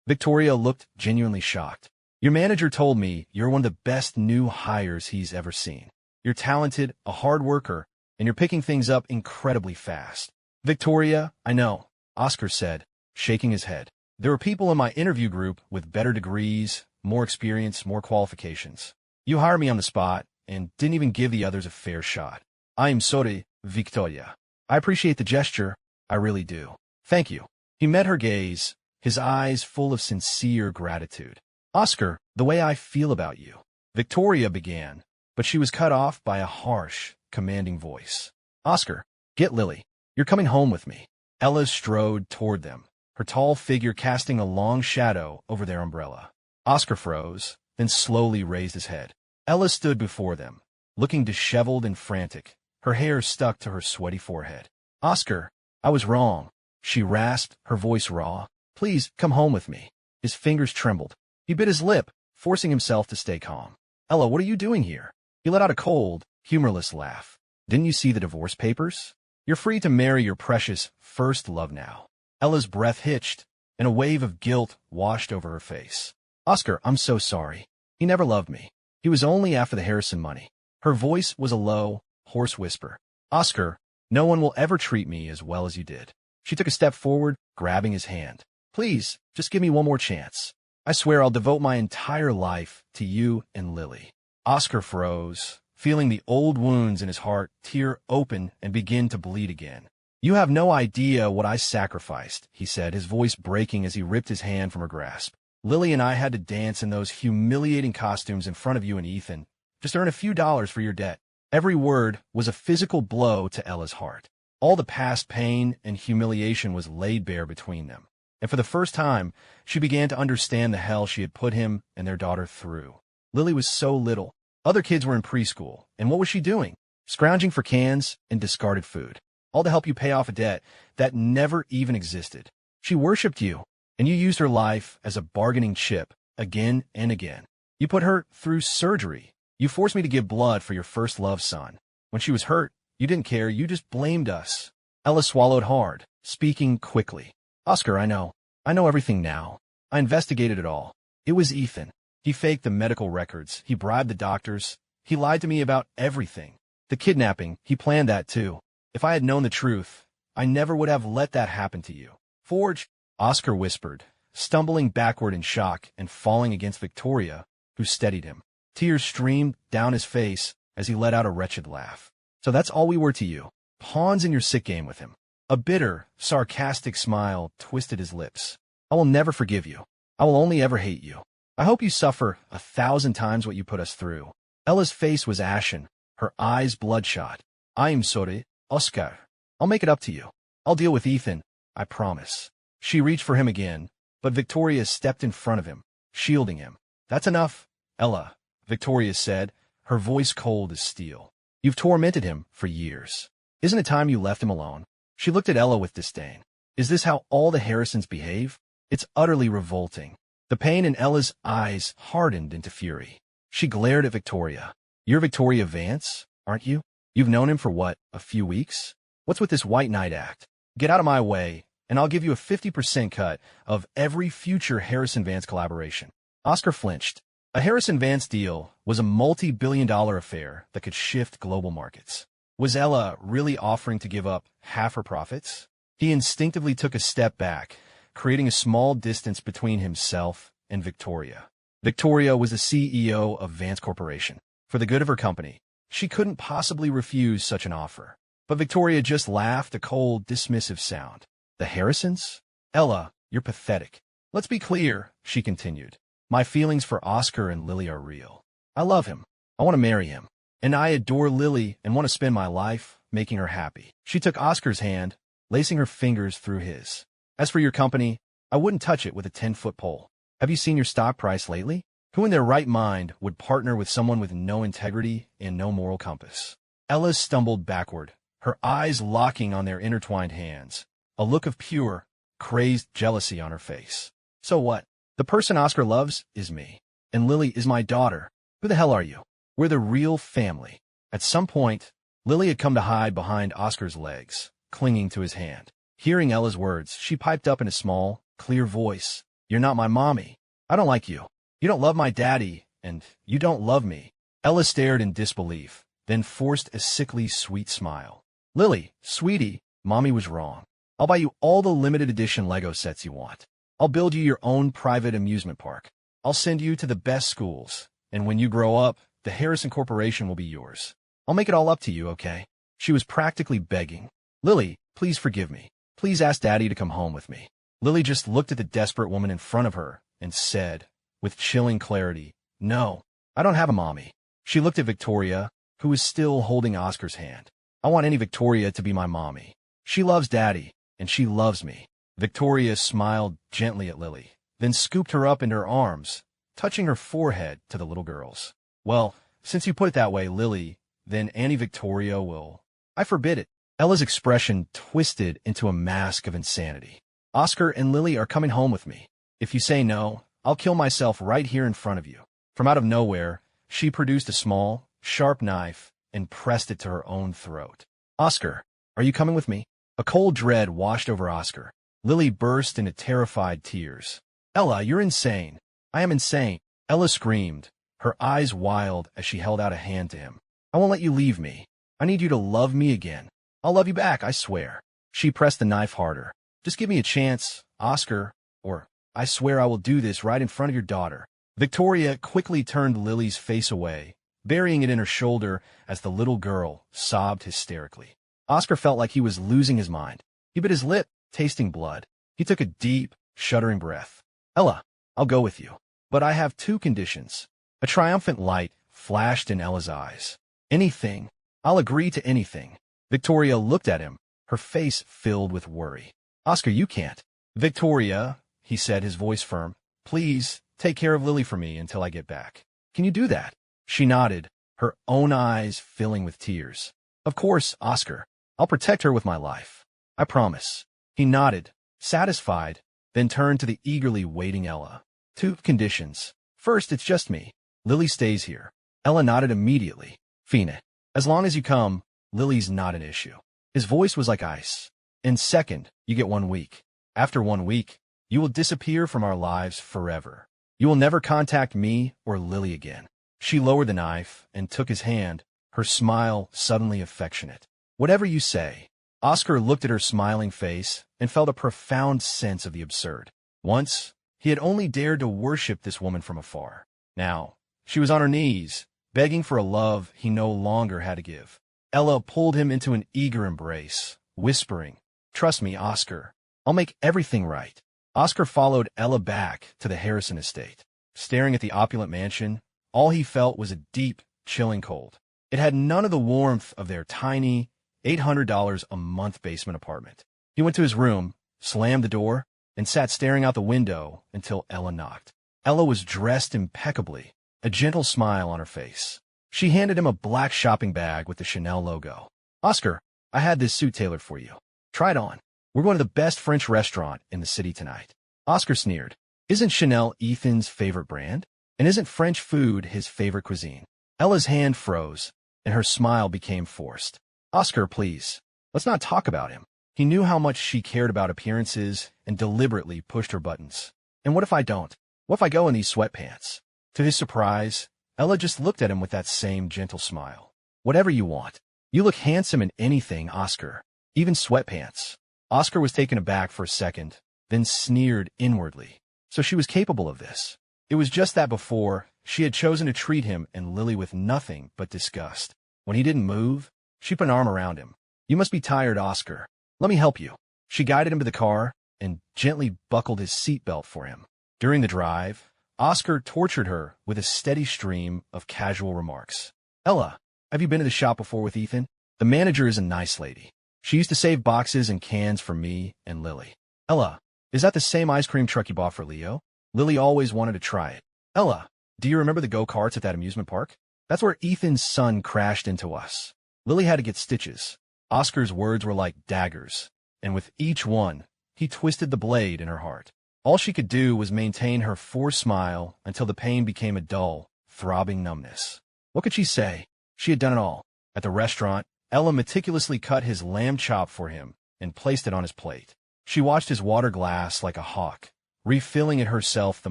Victoria looked genuinely shocked. Your manager told me you're one of the best new hires he's ever seen. You're talented, a hard worker, and you're picking things up incredibly fast. Victoria, I know, Oscar said, shaking his head. There are people in my interview group with better degrees, more experience, more qualifications. You hired me on the spot and didn't even give the others a fair shot. I am sorry, Victoria. I appreciate the gesture. I really do. Thank you. He met her gaze, his eyes full of sincere gratitude. Oscar, the way I feel about you. Victoria began, but she was cut off by a harsh, commanding voice. Oscar, get Lily. You're coming home with me. Ella strode toward them, her tall figure casting a long shadow over their umbrella. Oscar froze, then slowly raised his head. Ella stood before them, looking disheveled and frantic, her hair stuck to her sweaty forehead. Oscar, I was wrong, she rasped, her voice raw. Please, come home with me. His fingers trembled. He bit his lip, forcing himself to stay calm. Ella, what are you doing here? He let out a cold, humorless laugh. Didn't you see the divorce papers? You're free to marry your precious first love now. Ella's breath hitched, and a wave of guilt washed over her face. Oscar, I'm so sorry. He never loved me. He was only after the Harrison money. Her voice was a low, hoarse whisper. Oscar, no one will ever treat me as well as you did. She took a step forward, grabbing his hand. Please, just give me one more chance. I swear I'll devote my entire life to you and Lily. Oscar froze, feeling the old wounds in his heart tear open and begin to bleed again. You have no idea what I sacrificed, he said, his voice breaking as he ripped his hand from her grasp. Lily and I had to dance in those humiliating costumes in front of you and Ethan, just earn a few dollars for your debt. Every word was a physical blow to Ella's heart. All the past pain and humiliation was laid bare between them. And for the first time, she began to understand the hell she had put him and their daughter through. Lily was so little. Other kids were in preschool, and what was she doing? Scrounging for cans and discarded food, all to help you pay off a debt that never even existed. She worshipped you, and you used her life as a bargaining chip again and again. You put her through surgery. You forced me to give blood for your first love, son. When she was hurt, you didn't care, you just blamed us. Ella swallowed hard, speaking quickly. Oscar, I know everything now. I investigated it all. It was Ethan. He faked the medical records. He bribed the doctors. He lied to me about everything. The kidnapping, he planned that too. If I had known the truth, I never would have let that happen to you. Forge, Oscar whispered, stumbling backward in shock and falling against Victoria, who steadied him. Tears streamed down his face as he let out a wretched laugh. So that's all we were to you. Pawns in your sick game with him. A bitter, sarcastic smile twisted his lips. I will never forgive you. I will only ever hate you. I hope you suffer 1,000 times what you put us through. Ella's face was ashen, her eyes bloodshot. I am sorry, Oscar. I'll make it up to you. I'll deal with Ethan, I promise. She reached for him again, but Victoria stepped in front of him, shielding him. That's enough, Ella, Victoria said, her voice cold as steel. You've tormented him for years. Isn't it time you left him alone? She looked at Ella with disdain. Is this how all the Harrisons behave? It's utterly revolting. The pain in Ella's eyes hardened into fury. She glared at Victoria. You're Victoria Vance, aren't you? You've known him for what, a few weeks? What's with this White Knight act? Get out of my way, and I'll give you a 50% cut of every future Harrison-Vance collaboration. Oscar flinched. A Harrison-Vance deal was a multi-billion-dollar affair that could shift global markets. Was Ella really offering to give up half her profits? He instinctively took a step back, creating a small distance between himself and Victoria. Victoria was the CEO of Vance Corporation. For the good of her company, she couldn't possibly refuse such an offer. But Victoria just laughed, a cold, dismissive sound. The Harrisons? Ella, you're pathetic. Let's be clear, she continued. My feelings for Oscar and Lily are real. I love him. I want to marry him. And I adore Lily and want to spend my life making her happy. She took Oscar's hand, lacing her fingers through his. As for your company, I wouldn't touch it with a 10-foot pole. Have you seen your stock price lately? Who in their right mind would partner with someone with no integrity and no moral compass? Ella stumbled backward, her eyes locking on their intertwined hands, a look of pure, crazed jealousy on her face. So what? The person Oscar loves is me, and Lily is my daughter. Who the hell are you? We're the real family. At some point, Lily had come to hide behind Oscar's legs, clinging to his hand. Hearing Ella's words, she piped up in a small, clear voice. You're not my mommy. I don't like you. You don't love my daddy, and you don't love me. Ella stared in disbelief, then forced a sickly, sweet smile. Lily, sweetie, mommy was wrong. I'll buy you all the limited edition Lego sets you want. I'll build you your own private amusement park. I'll send you to the best schools, and when you grow up, the Harrison Corporation will be yours. I'll make it all up to you, okay? She was practically begging. Lily, please forgive me. Please ask Daddy to come home with me. Lily just looked at the desperate woman in front of her and said, with chilling clarity, No, I don't have a mommy. She looked at Victoria, who was still holding Oscar's hand. I want any Victoria to be my mommy. She loves Daddy, and she loves me. Victoria smiled gently at Lily, then scooped her up in her arms, touching her forehead to the little girl's. Well, since you put it that way, Lily, then Annie Victoria will... I forbid it. Ella's expression twisted into a mask of insanity. Oscar and Lily are coming home with me. If you say no, I'll kill myself right here in front of you. From out of nowhere, she produced a small, sharp knife and pressed it to her own throat. Oscar, are you coming with me? A cold dread washed over Oscar. Lily burst into terrified tears. Ella, you're insane. I am insane. Ella screamed, her eyes wild as she held out a hand to him. I won't let you leave me. I need you to love me again. I'll love you back, I swear. She pressed the knife harder. Just give me a chance, Oscar, or I swear I will do this right in front of your daughter. Victoria quickly turned Lily's face away, burying it in her shoulder as the little girl sobbed hysterically. Oscar felt like he was losing his mind. He bit his lip, tasting blood. He took a deep, shuddering breath. Ella, I'll go with you. But I have two conditions. A triumphant light flashed in Ella's eyes. Anything. I'll agree to anything. Victoria looked at him, her face filled with worry. Oscar, you can't. Victoria, he said, his voice firm, please take care of Lily for me until I get back. Can you do that? She nodded, her own eyes filling with tears. Of course, Oscar. I'll protect her with my life. I promise. He nodded, satisfied, then turned to the eagerly waiting Ella. Two conditions. First, it's just me. Lily stays here. Ella nodded immediately. Fina, as long as you come, Lily's not an issue. His voice was like ice. And second, you get 1 week. After 1 week, you will disappear from our lives forever. You will never contact me or Lily again. She lowered the knife and took his hand, her smile suddenly affectionate. Whatever you say. Oscar looked at her smiling face and felt a profound sense of the absurd. Once, he had only dared to worship this woman from afar. Now, she was on her knees, begging for a love he no longer had to give. Ella pulled him into an eager embrace, whispering, "Trust me, Oscar. I'll make everything right." Oscar followed Ella back to the Harrison estate. Staring at the opulent mansion, all he felt was a deep, chilling cold. It had none of the warmth of their tiny, $800 a month basement apartment. He went to his room, slammed the door, and sat staring out the window until Ella knocked. Ella was dressed impeccably, a gentle smile on her face. She handed him a black shopping bag with the Chanel logo. "Oscar, I had this suit tailored for you. Try it on. We're going to the best French restaurant in the city tonight." Oscar sneered. Isn't Chanel Ethan's favorite brand? And isn't French food his favorite cuisine? Ella's hand froze, and her smile became forced. "Oscar, please. Let's not talk about him." He knew how much she cared about appearances and deliberately pushed her buttons. "And what if I don't? What if I go in these sweatpants?" To his surprise, Ella just looked at him with that same gentle smile. "Whatever you want. You look handsome in anything, Oscar. Even sweatpants." Oscar was taken aback for a second, then sneered inwardly. So she was capable of this. It was just that before, she had chosen to treat him and Lily with nothing but disgust. When he didn't move, she put an arm around him. "You must be tired, Oscar. Let me help you." She guided him to the car and gently buckled his seatbelt for him. During the drive, Oscar tortured her with a steady stream of casual remarks. "Ella, have you been to the shop before with Ethan? The manager is a nice lady. She used to save boxes and cans for me and Lily." "Ella, is that the same ice cream truck you bought for Leo? Lily always wanted to try it." "Ella, do you remember the go-karts at that amusement park? That's where Ethan's son crashed into us. Lily had to get stitches." Oscar's words were like daggers, and with each one, he twisted the blade in her heart. All she could do was maintain her forced smile until the pain became a dull, throbbing numbness. What could she say? She had done it all. At the restaurant, Ella meticulously cut his lamb chop for him and placed it on his plate. She watched his water glass like a hawk, refilling it herself the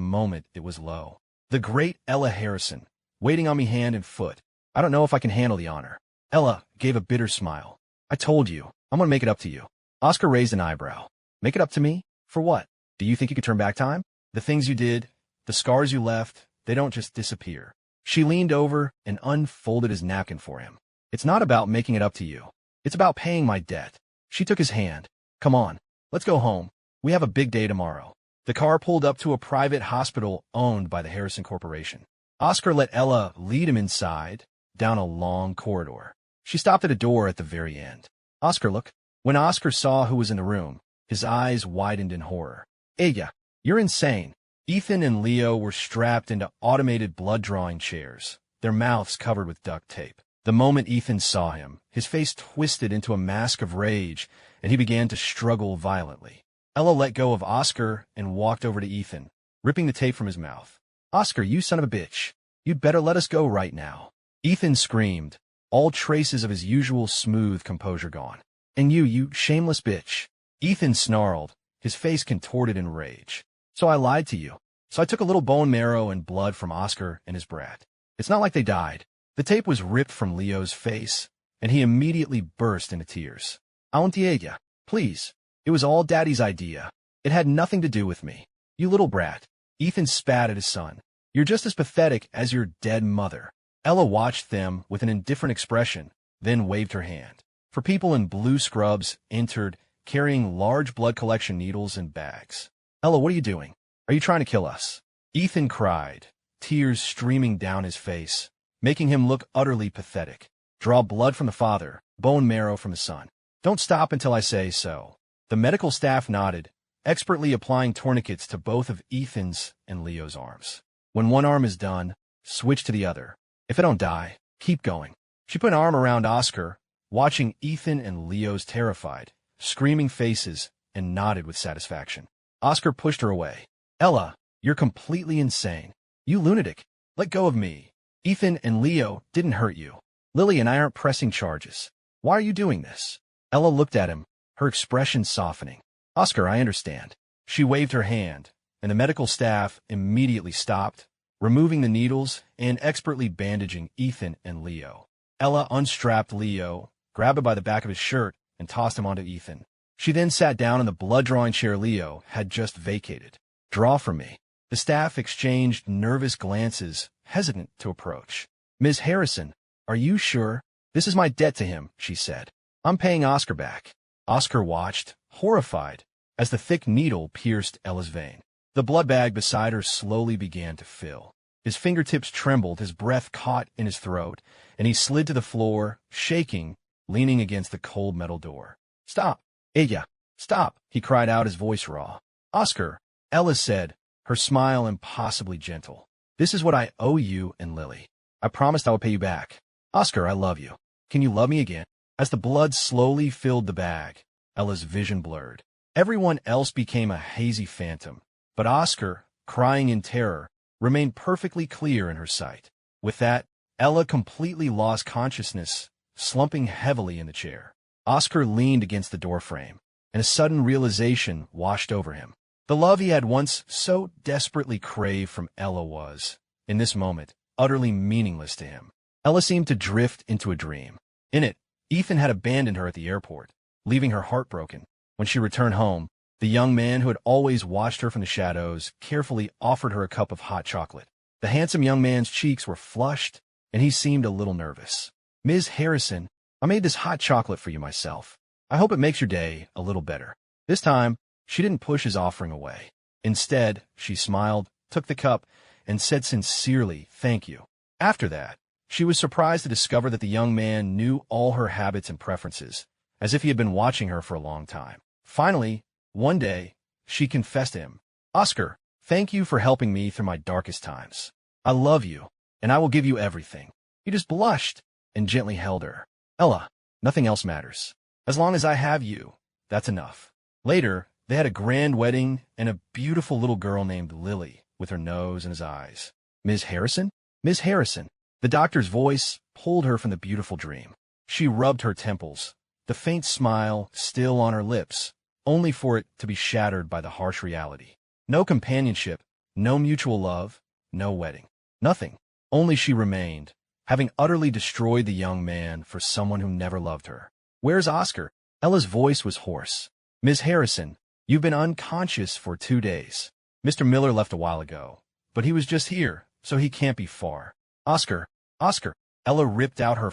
moment it was low. The great Ella Harrison, waiting on me hand and foot. I don't know if I can handle the honor. Ella gave a bitter smile. "I told you, I'm going to make it up to you." Oscar raised an eyebrow. "Make it up to me? For what? Do you think you could turn back time? The things you did, the scars you left, they don't just disappear." She leaned over and unfolded his napkin for him. "It's not about making it up to you. It's about paying my debt." She took his hand. "Come on, let's go home. We have a big day tomorrow." The car pulled up to a private hospital owned by the Harrison Corporation. Oscar let Ella lead him inside, down a long corridor. She stopped at a door at the very end. "Oscar, look." When Oscar saw who was in the room, his eyes widened in horror. "Ella, you're insane." Ethan and Leo were strapped into automated blood-drawing chairs, their mouths covered with duct tape. The moment Ethan saw him, his face twisted into a mask of rage, and he began to struggle violently. Ella let go of Oscar and walked over to Ethan, ripping the tape from his mouth. "Oscar, you son of a bitch. You'd better let us go right now." Ethan screamed, all traces of his usual smooth composure gone. "And you shameless bitch." Ethan snarled, his face contorted in rage. "So I lied to you. So I took a little bone marrow and blood from Oscar and his brat. It's not like they died." The tape was ripped from Leo's face, and he immediately burst into tears. "Auntie, please. It was all Daddy's idea. It had nothing to do with me. You little brat." Ethan spat at his son. "You're just as pathetic as your dead mother." Ella watched them with an indifferent expression, then waved her hand. For people in blue scrubs entered, carrying large blood collection needles and bags. "Ella, what are you doing? Are you trying to kill us?" Ethan cried, tears streaming down his face, making him look utterly pathetic. "Draw blood from the father, bone marrow from the son. Don't stop until I say so." The medical staff nodded, expertly applying tourniquets to both of Ethan's and Leo's arms. "When one arm is done, switch to the other. If I don't die, keep going." She put an arm around Oscar, watching Ethan and Leo's terrified, screaming faces, and nodded with satisfaction. Oscar pushed her away. "Ella, you're completely insane. You lunatic. Let go of me. Ethan and Leo didn't hurt you. Lily and I aren't pressing charges. Why are you doing this? Ella looked at him, her expression softening. Oscar, I understand. She waved her hand, and the medical staff immediately stopped, removing the needles and expertly bandaging Ethan and Leo. Ella unstrapped Leo, grabbed him by the back of his shirt, and tossed him onto Ethan. She then sat down in the blood-drawing chair Leo had just vacated. Draw from me. The staff exchanged nervous glances, hesitant to approach. Ms. Harrison, are you sure? This is my debt to him, she said. I'm paying Oscar back. Oscar watched, horrified, as the thick needle pierced Ella's vein. The blood bag beside her slowly began to fill. His fingertips trembled, his breath caught in his throat, and he slid to the floor, shaking, leaning against the cold metal door. Stop! Ella! Stop! He cried out, his voice raw. Oscar! Ella said, her smile impossibly gentle. This is what I owe you and Lily. I promised I would pay you back. Oscar, I love you. Can you love me again? As the blood slowly filled the bag, Ella's vision blurred. Everyone else became a hazy phantom, but Oscar, crying in terror, remained perfectly clear in her sight. With that, Ella completely lost consciousness, slumping heavily in the chair. Oscar leaned against the doorframe, and a sudden realization washed over him. The love he had once so desperately craved from Ella was, in this moment, utterly meaningless to him. Ella seemed to drift into a dream. In it, Ethan had abandoned her at the airport, leaving her heartbroken. When she returned home, the young man who had always watched her from the shadows carefully offered her a cup of hot chocolate. The handsome young man's cheeks were flushed, and he seemed a little nervous. Ms. Harrison, I made this hot chocolate for you myself. I hope it makes your day a little better. This time, she didn't push his offering away. Instead, she smiled, took the cup, and said sincerely, thank you. After that, she was surprised to discover that the young man knew all her habits and preferences, as if he had been watching her for a long time. Finally, one day, she confessed to him, Oscar, thank you for helping me through my darkest times. I love you, and I will give you everything. He just blushed and gently held her. Ella, nothing else matters. As long as I have you, that's enough. Later, they had a grand wedding and a beautiful little girl named Lily, with her nose and his eyes. Ms. Harrison? Ms. Harrison. The doctor's voice pulled her from the beautiful dream. She rubbed her temples, the faint smile still on her lips, only for it to be shattered by the harsh reality. No companionship, no mutual love, no wedding. Nothing. Only she remained, having utterly destroyed the young man for someone who never loved her. Where's Oscar? Ella's voice was hoarse. Ms. Harrison, you've been unconscious for 2 days. Mr. Miller left a while ago, but he was just here, so he can't be far. Oscar, Oscar. Ella ripped out her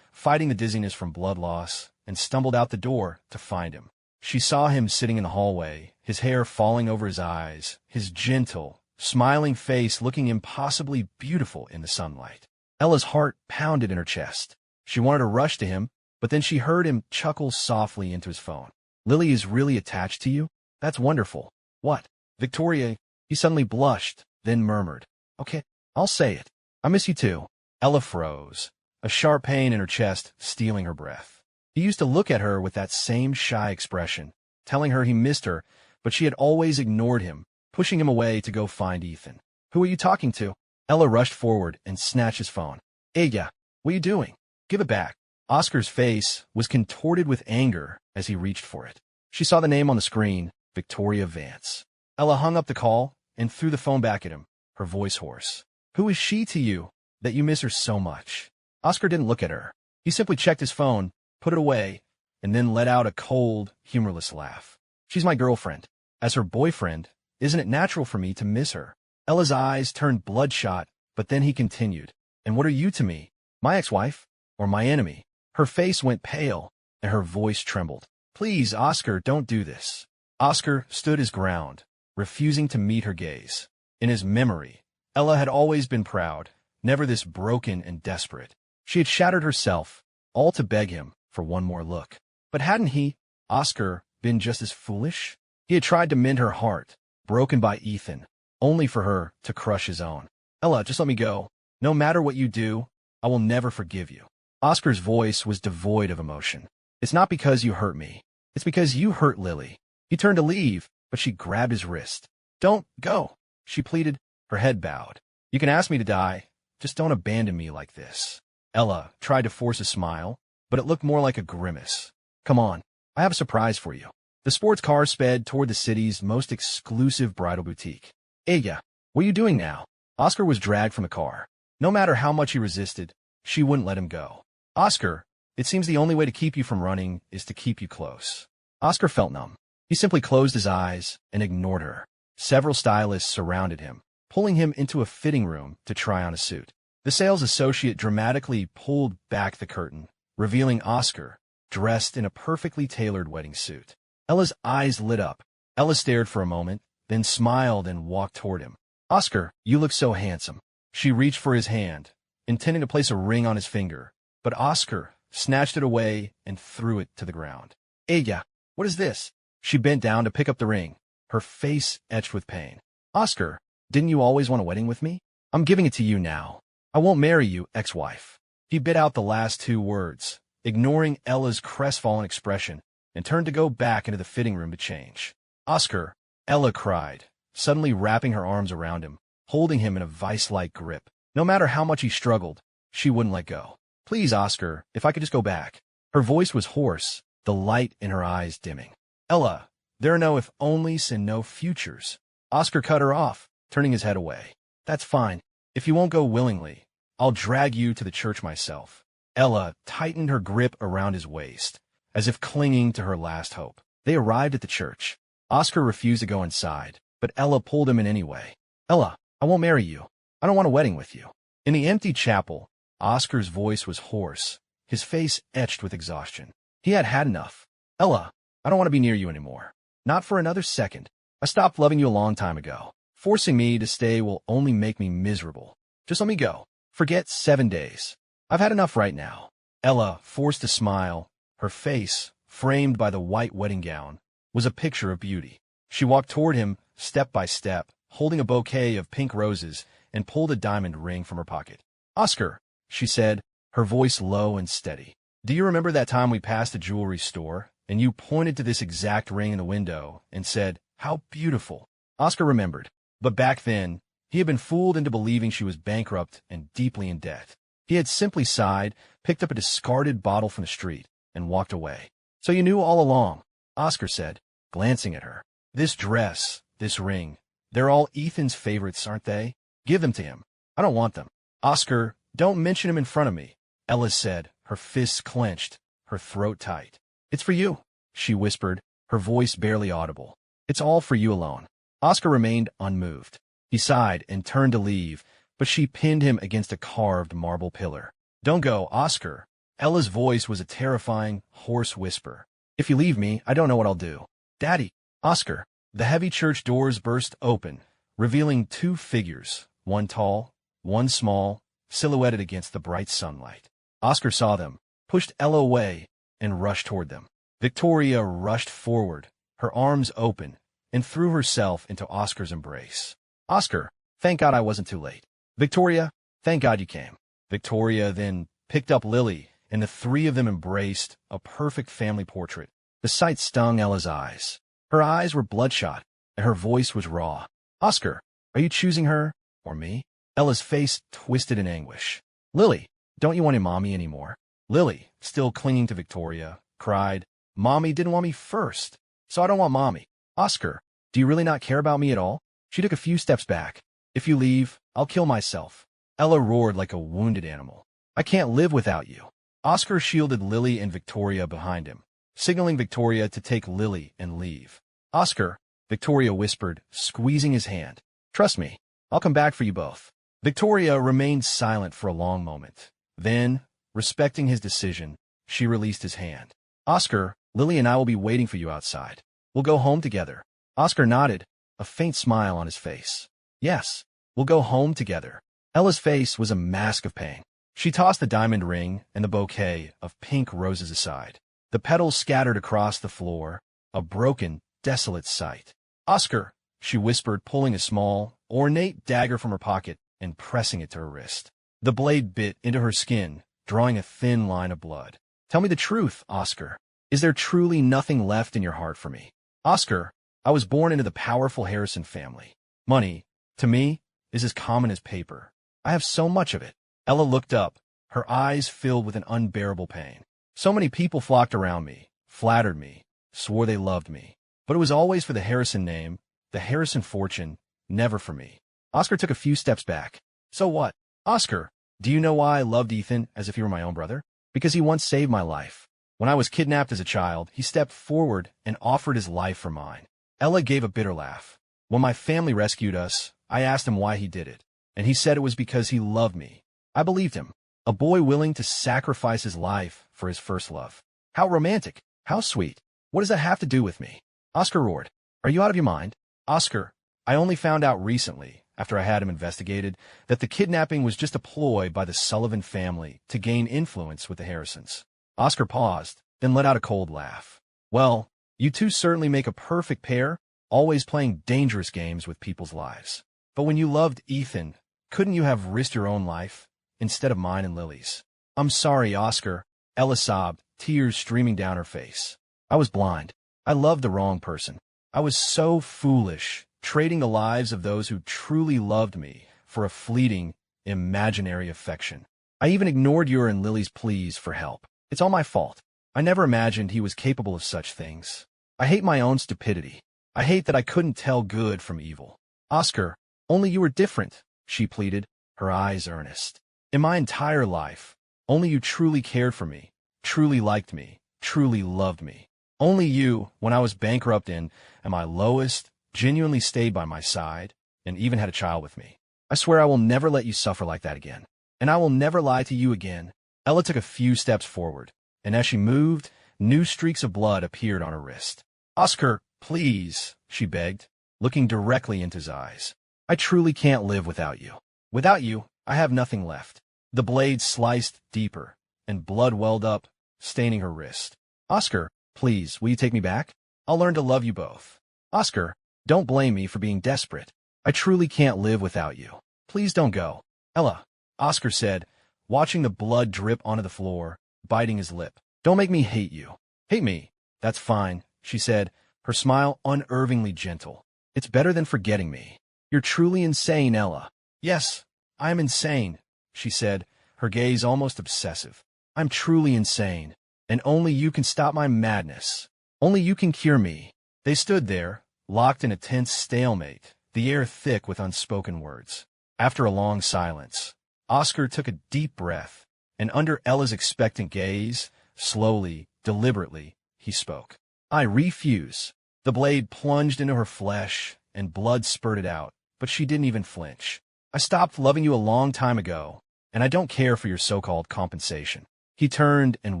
fighting the dizziness from blood loss, and stumbled out the door to find him. She saw him sitting in the hallway, his hair falling over his eyes, his gentle, smiling face looking impossibly beautiful in the sunlight. Ella's heart pounded in her chest. She wanted to rush to him, but then she heard him chuckle softly into his phone. Lily is really attached to you? That's wonderful. What? Victoria, he suddenly blushed, then murmured. Okay, I'll say it. I miss you too. Ella froze, a sharp pain in her chest stealing her breath. He used to look at her with that same shy expression, telling her he missed her, but she had always ignored him, pushing him away to go find Ethan. Who are you talking to? Ella rushed forward and snatched his phone. Ella, what are you doing? Give it back. Oscar's face was contorted with anger as he reached for it. She saw the name on the screen, Victoria Vance. Ella hung up the call and threw the phone back at him, her voice hoarse. Who is she to you, that you miss her so much? Oscar didn't look at her. He simply checked his phone, put it away, and then let out a cold, humorless laugh. She's my girlfriend. As her boyfriend, isn't it natural for me to miss her? Ella's eyes turned bloodshot, but then he continued. And what are you to me? My ex-wife? Or my enemy? Her face went pale, and her voice trembled. Please, Oscar, don't do this. Oscar stood his ground, refusing to meet her gaze. In his memory, Ella had always been proud, never this broken and desperate. She had shattered herself, all to beg him for one more look. But hadn't he, Oscar, been just as foolish? He had tried to mend her heart, broken by Ethan, only for her to crush his own. Ella, just let me go. No matter what you do, I will never forgive you. Oscar's voice was devoid of emotion. It's not because you hurt me. It's because you hurt Lily. He turned to leave, but she grabbed his wrist. Don't go, she pleaded, her head bowed. You can ask me to die. Just don't abandon me like this. Ella tried to force a smile, but it looked more like a grimace. Come on, I have a surprise for you. The sports car sped toward the city's most exclusive bridal boutique. Ella, what are you doing now? Oscar was dragged from the car. No matter how much he resisted, she wouldn't let him go. Oscar, it seems the only way to keep you from running is to keep you close. Oscar felt numb. He simply closed his eyes and ignored her. Several stylists surrounded him, pulling him into a fitting room to try on a suit. The sales associate dramatically pulled back the curtain, revealing Oscar, dressed in a perfectly tailored wedding suit. Ella's eyes lit up. Ella stared for a moment, then smiled and walked toward him. Oscar, you look so handsome. She reached for his hand, intending to place a ring on his finger, but Oscar snatched it away and threw it to the ground. Ella, what is this? She bent down to pick up the ring, her face etched with pain. Oscar, didn't you always want a wedding with me? I'm giving it to you now. I won't marry you, ex-wife. He bit out the last two words, ignoring Ella's crestfallen expression, and turned to go back into the fitting room to change. Oscar, Ella cried, suddenly wrapping her arms around him, holding him in a vice-like grip. No matter how much he struggled, she wouldn't let go. Please, Oscar, if I could just go back. Her voice was hoarse, the light in her eyes dimming. Ella, there are no if-onlys and no futures. Oscar cut her off, turning his head away. That's fine. If you won't go willingly, I'll drag you to the church myself. Ella tightened her grip around his waist, as if clinging to her last hope. They arrived at the church. Oscar refused to go inside, but Ella pulled him in anyway. Ella, I won't marry you. I don't want a wedding with you. In the empty chapel, Oscar's voice was hoarse, his face etched with exhaustion. He had had enough. Ella, I don't want to be near you anymore. Not for another second. I stopped loving you a long time ago. Forcing me to stay will only make me miserable. Just let me go. Forget 7 days. I've had enough right now. Ella forced a smile. Her face, framed by the white wedding gown, was a picture of beauty. She walked toward him, step by step, holding a bouquet of pink roses, and pulled a diamond ring from her pocket. Oscar, she said, her voice low and steady. Do you remember that time we passed a jewelry store, and you pointed to this exact ring in the window and said, "How beautiful." Oscar remembered. But back then, he had been fooled into believing she was bankrupt and deeply in debt. He had simply sighed, picked up a discarded bottle from the street, and walked away. So you knew all along, Oscar said, glancing at her. This dress, this ring, they're all Ethan's favorites, aren't they? Give them to him. I don't want them. Oscar, don't mention him in front of me, Ella said, her fists clenched, her throat tight. It's for you, she whispered, her voice barely audible. It's all for you alone. Oscar remained unmoved. He sighed and turned to leave, but she pinned him against a carved marble pillar. Don't go, Oscar. Ella's voice was a terrifying, hoarse whisper. If you leave me, I don't know what I'll do. Daddy, Oscar. The heavy church doors burst open, revealing two figures, one tall, one small, silhouetted against the bright sunlight. Oscar saw them, pushed Ella away, and rushed toward them. Victoria rushed forward, her arms open, and threw herself into Oscar's embrace. Oscar, thank God I wasn't too late. Victoria, thank God you came. Victoria then picked up Lily, and the three of them embraced, a perfect family portrait. The sight stung Ella's eyes. Her eyes were bloodshot, and her voice was raw. Oscar, are you choosing her or me? Ella's face twisted in anguish. Lily, don't you want a mommy anymore? Lily, still clinging to Victoria, cried, Mommy didn't want me first, so I don't want Mommy. Oscar, do you really not care about me at all? She took a few steps back. If you leave, I'll kill myself. Ella roared like a wounded animal. I can't live without you. Oscar shielded Lily and Victoria behind him, signaling Victoria to take Lily and leave. Oscar, Victoria whispered, squeezing his hand. Trust me, I'll come back for you both. Victoria remained silent for a long moment. Then, respecting his decision, she released his hand. Oscar, Lily and I will be waiting for you outside. We'll go home together. Oscar nodded, a faint smile on his face. Yes, we'll go home together. Ella's face was a mask of pain. She tossed the diamond ring and the bouquet of pink roses aside. The petals scattered across the floor, a broken, desolate sight. Oscar, she whispered, pulling a small, ornate dagger from her pocket and pressing it to her wrist. The blade bit into her skin, drawing a thin line of blood. Tell me the truth, Oscar. Is there truly nothing left in your heart for me? Oscar, I was born into the powerful Harrison family. Money, to me, is as common as paper. I have so much of it. Ella looked up, her eyes filled with an unbearable pain. So many people flocked around me, flattered me, swore they loved me. But it was always for the Harrison name, the Harrison fortune, never for me. Oscar took a few steps back. So what? Oscar, do you know why I loved Ethan as if he were my own brother? Because he once saved my life. When I was kidnapped as a child, he stepped forward and offered his life for mine. Ella gave a bitter laugh. When my family rescued us, I asked him why he did it, and he said it was because he loved me. I believed him. A boy willing to sacrifice his life for his first love. How romantic. How sweet. What does that have to do with me? Oscar roared. Are you out of your mind? Oscar, I only found out recently, after I had him investigated, that the kidnapping was just a ploy by the Sullivan family to gain influence with the Harrisons. Oscar paused, then let out a cold laugh. Well, you two certainly make a perfect pair, always playing dangerous games with people's lives. But when you loved Ethan, couldn't you have risked your own life instead of mine and Lily's? I'm sorry, Oscar, Ella sobbed, tears streaming down her face. I was blind. I loved the wrong person. I was so foolish, trading the lives of those who truly loved me for a fleeting, imaginary affection. I even ignored your and Lily's pleas for help. It's all my fault. I never imagined he was capable of such things. I hate my own stupidity. I hate that I couldn't tell good from evil. Oscar, only you were different, she pleaded, her eyes earnest. In my entire life, only you truly cared for me, truly liked me, truly loved me. Only you, when I was bankrupt and at my lowest, genuinely stayed by my side and even had a child with me. I swear I will never let you suffer like that again. And I will never lie to you again. Ella took a few steps forward, and as she moved, new streaks of blood appeared on her wrist. Oscar, please, she begged, looking directly into his eyes. I truly can't live without you. Without you, I have nothing left. The blade sliced deeper, and blood welled up, staining her wrist. Oscar, please, will you take me back? I'll learn to love you both. Oscar, don't blame me for being desperate. I truly can't live without you. Please don't go. Ella, Oscar said, watching the blood drip onto the floor, biting his lip. Don't make me hate you. Hate me. That's fine, she said, her smile unnervingly gentle. It's better than forgetting me. You're truly insane, Ella. Yes, I am insane, she said, her gaze almost obsessive. I'm truly insane, and only you can stop my madness. Only you can cure me. They stood there, locked in a tense stalemate, the air thick with unspoken words. After a long silence, Oscar took a deep breath, and under Ella's expectant gaze, slowly, deliberately, he spoke. I refuse. The blade plunged into her flesh, and blood spurted out, but she didn't even flinch. I stopped loving you a long time ago, and I don't care for your so-called compensation. He turned and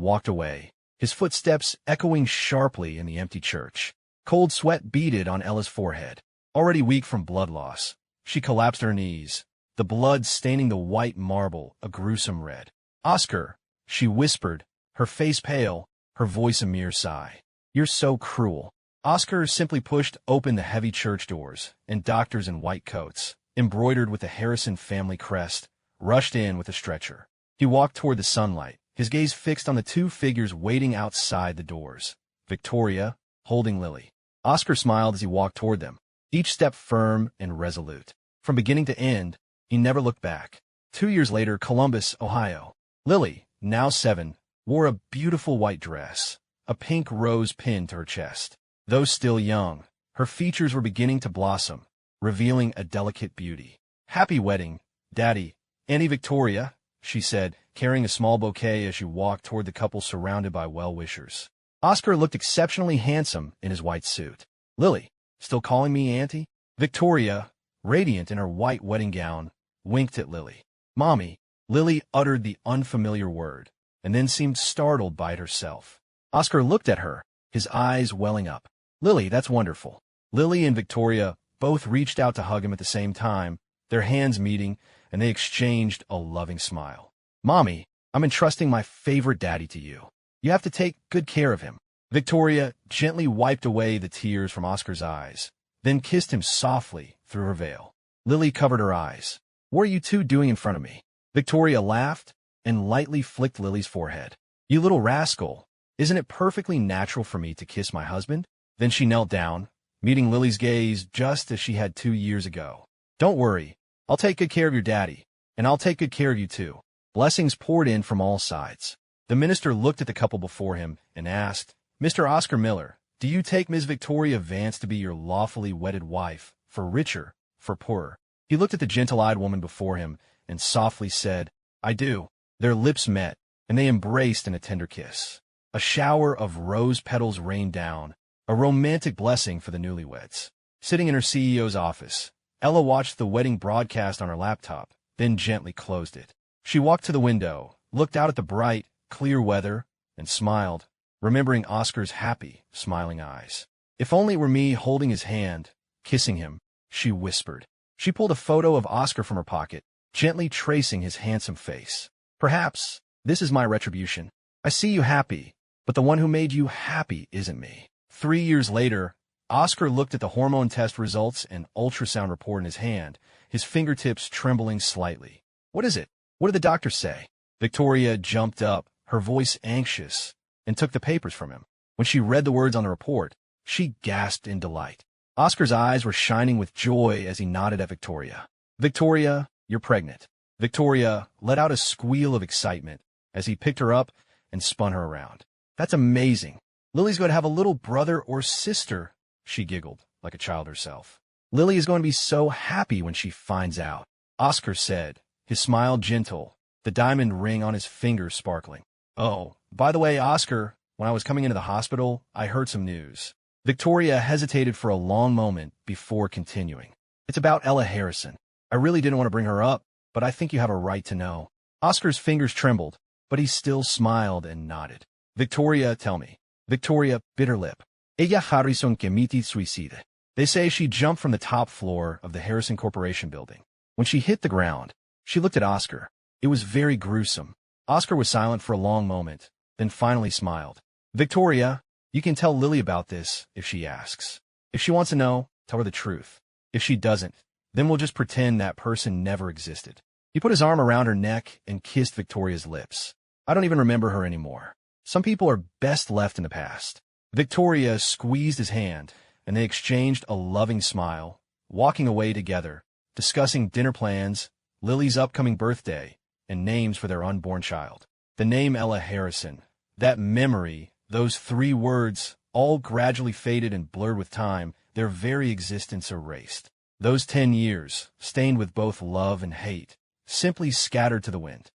walked away, his footsteps echoing sharply in the empty church. Cold sweat beaded on Ella's forehead. Already weak from blood loss, she collapsed to her knees, the blood staining the white marble a gruesome red. Oscar, she whispered, her face pale, her voice a mere sigh. You're so cruel. Oscar simply pushed open the heavy church doors, and doctors in white coats, embroidered with the Harrison family crest, rushed in with a stretcher. He walked toward the sunlight, his gaze fixed on the two figures waiting outside the doors. Victoria, holding Lily. Oscar smiled as he walked toward them, each step firm and resolute. From beginning to end, he never looked back. 2 years later, Columbus, Ohio. Lily, now 7, wore a beautiful white dress, a pink rose pinned to her chest. Though still young, her features were beginning to blossom, revealing a delicate beauty. Happy wedding, Daddy. Auntie Victoria, she said, carrying a small bouquet as she walked toward the couple surrounded by well-wishers. Oscar looked exceptionally handsome in his white suit. Lily, still calling me Auntie? Victoria, radiant in her white wedding gown, winked at Lily. Mommy. Lily uttered the unfamiliar word, and then seemed startled by it herself. Oscar looked at her, his eyes welling up. Lily, that's wonderful. Lily and Victoria both reached out to hug him at the same time, their hands meeting, and they exchanged a loving smile. Mommy, I'm entrusting my favorite daddy to you. You have to take good care of him. Victoria gently wiped away the tears from Oscar's eyes, then kissed him softly through her veil. Lily covered her eyes. What are you two doing in front of me? Victoria laughed and lightly flicked Lily's forehead. You little rascal, isn't it perfectly natural for me to kiss my husband? Then she knelt down, meeting Lily's gaze just as she had 2 years ago. Don't worry, I'll take good care of your daddy, and I'll take good care of you too. Blessings poured in from all sides. The minister looked at the couple before him and asked, Mr. Oscar Miller, do you take Ms. Victoria Vance to be your lawfully wedded wife, for richer, for poorer? He looked at the gentle-eyed woman before him and softly said, I do. Their lips met, and they embraced in a tender kiss. A shower of rose petals rained down, a romantic blessing for the newlyweds. Sitting in her CEO's office, Ella watched the wedding broadcast on her laptop, then gently closed it. She walked to the window, looked out at the bright, clear weather, and smiled, remembering Oscar's happy, smiling eyes. If only it were me holding his hand, kissing him, she whispered. She pulled a photo of Oscar from her pocket, gently tracing his handsome face. Perhaps this is my retribution. I see you happy, but the one who made you happy isn't me. 3 years later, Oscar looked at the hormone test results and ultrasound report in his hand, his fingertips trembling slightly. What is it? What did the doctor say? Victoria jumped up, her voice anxious, and took the papers from him. When she read the words on the report, she gasped in delight. Oscar's eyes were shining with joy as he nodded at Victoria. Victoria, you're pregnant. Victoria let out a squeal of excitement as he picked her up and spun her around. That's amazing. Lily's going to have a little brother or sister, she giggled, like a child herself. Lily is going to be so happy when she finds out, Oscar said, his smile gentle, the diamond ring on his finger sparkling. Oh, by the way, Oscar, when I was coming into the hospital, I heard some news. Victoria hesitated for a long moment before continuing. It's about Ella Harrison. I really didn't want to bring her up, but I think you have a right to know. Oscar's fingers trembled, but he still smiled and nodded. Victoria, tell me. Victoria bit her lip. Ella Harrison committed suicide. They say she jumped from the top floor of the Harrison Corporation building. When she hit the ground, she looked at Oscar. It was very gruesome. Oscar was silent for a long moment, then finally smiled. Victoria, you can tell Lily about this if she asks. If she wants to know, tell her the truth. If she doesn't, then we'll just pretend that person never existed. He put his arm around her neck and kissed Victoria's lips. I don't even remember her anymore. Some people are best left in the past. Victoria squeezed his hand, and they exchanged a loving smile, walking away together, discussing dinner plans, Lily's upcoming birthday, and names for their unborn child. The name Ella Harrison, that memory, those 3 words, all gradually faded and blurred with time, their very existence erased. Those 10 years, stained with both love and hate, simply scattered to the wind.